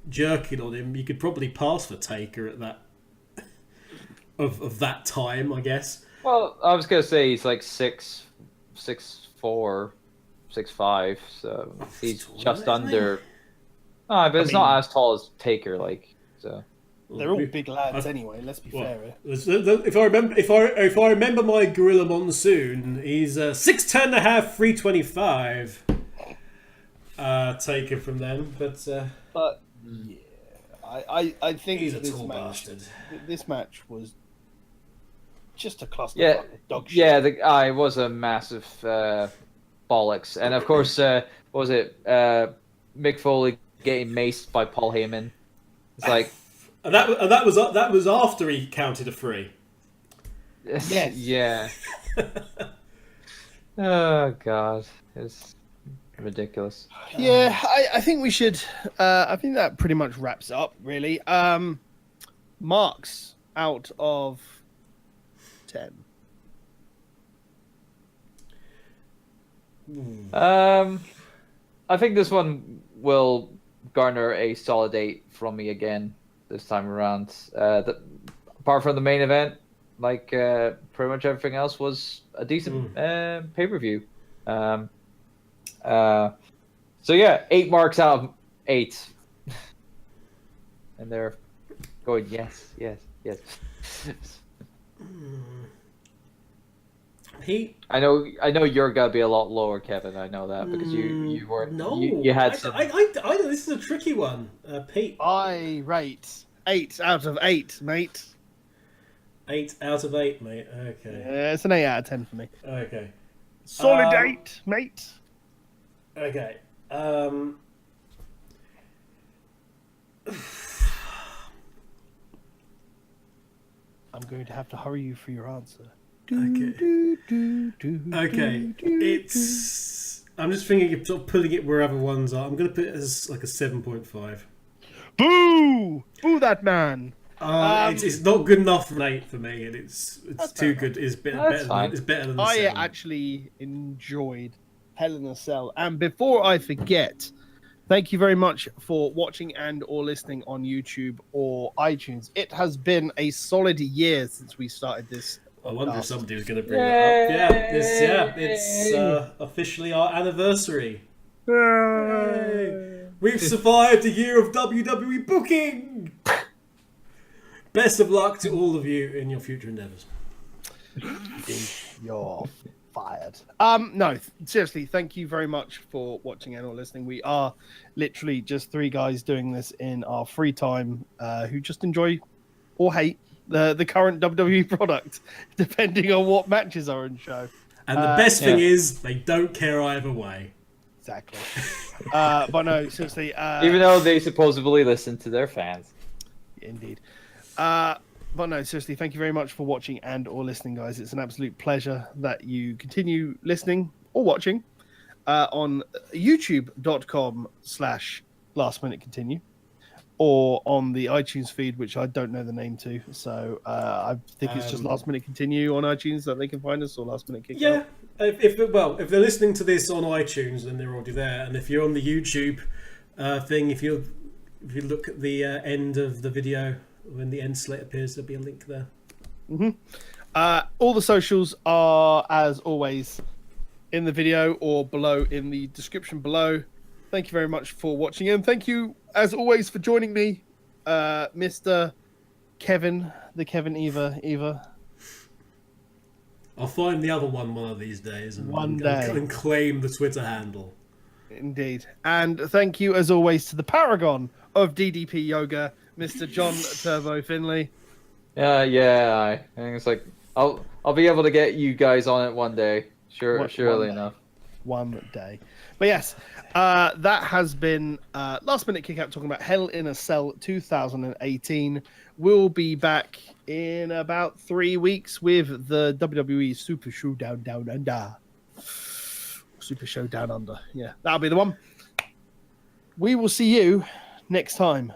jerkin on him, you could probably pass for Taker at that of that time, I guess. Well, I was gonna say he's like 6'4", 6'5", so he's just under. But it's not as tall as Taker, like so. They're all big lads anyway. Let's be fair. If I remember my Gorilla Monsoon, he's 6'10 and a half, 325. Taker from them, but yeah, I think he's a tall bastard. This match was just a cluster. Yeah, dog shit. yeah. It was a massive bollocks, and of course, what was it? Mick Foley getting maced by Paul Heyman. It's like that was after he counted a 3. Yes. Yeah. Oh god, it's ridiculous. Yeah, I think we should. I think that pretty much wraps up. Really, marks out of 10. I think this one will garner a solid 8 from me again this time around. Apart from the main event, like pretty much everything else was a decent pay-per-view. So yeah, 8 marks out of 8. And they're going, yes. Pete, I know you're gonna be a lot lower, Kevin. I know that because you weren't. No, you had some. I this is a tricky one, Pete. I rate 8 out of 8, mate. 8 out of 8, mate. Okay. Yeah, it's an 8 out of 10 for me. Okay. Solid 8, mate. Okay. I'm going to have to hurry you for your answer. Okay. It's. I'm just thinking of sort of putting it where other ones are. I'm going to put it as like a 7.5. Boo! Boo that man! It's not good enough for an 8 for me, and it's too good. It's better than a 7. Actually enjoyed Hell in a Cell. And before I forget, thank you very much for watching and or listening on YouTube or iTunes. It has been a solid year since we started this. I wonder if somebody was going to bring that up. It's officially our anniversary. Yay. We've survived a year of WWE booking. Best of luck to all of you in your future endeavors. You're fired. No, seriously, thank you very much for watching and or listening. We are literally just 3 guys doing this in our free time who just enjoy or hate the current WWE product, depending on what matches are in show. And the best thing is, they don't care either way. Exactly. But no, seriously. Even though they supposedly listen to their fans. Indeed. But no, seriously, thank you very much for watching and or listening, guys. It's an absolute pleasure that you continue listening or watching on youtube.com/lastminutecontinue or on the iTunes feed, which I don't know the name to. So I think it's just Last Minute Continue on iTunes that they can find us, or Last Minute Kick. Yeah. If they're listening to this on iTunes, then they're already there. And if you're on the YouTube thing, if you look at the end of the video, when the end slate appears, there'll be a link there. All the socials are, as always, in the video or below in the description below. Thank you very much for watching, and thank you, as always, for joining me, Mr. Kevin, the Kevin Eva. I'll find the other one of these days and claim the Twitter handle. Indeed. And thank you, as always, to the paragon of DDP Yoga, Mr. John Turbo Finley. I think it's like I'll be able to get you guys on it one day. Surely enough. One day. But yes, that has been Last Minute Kick Out talking about Hell in a Cell 2018. We'll be back in about 3 weeks with the WWE Super Showdown Down Under. Super Show Down Under. Yeah, that'll be the one. We will see you next time.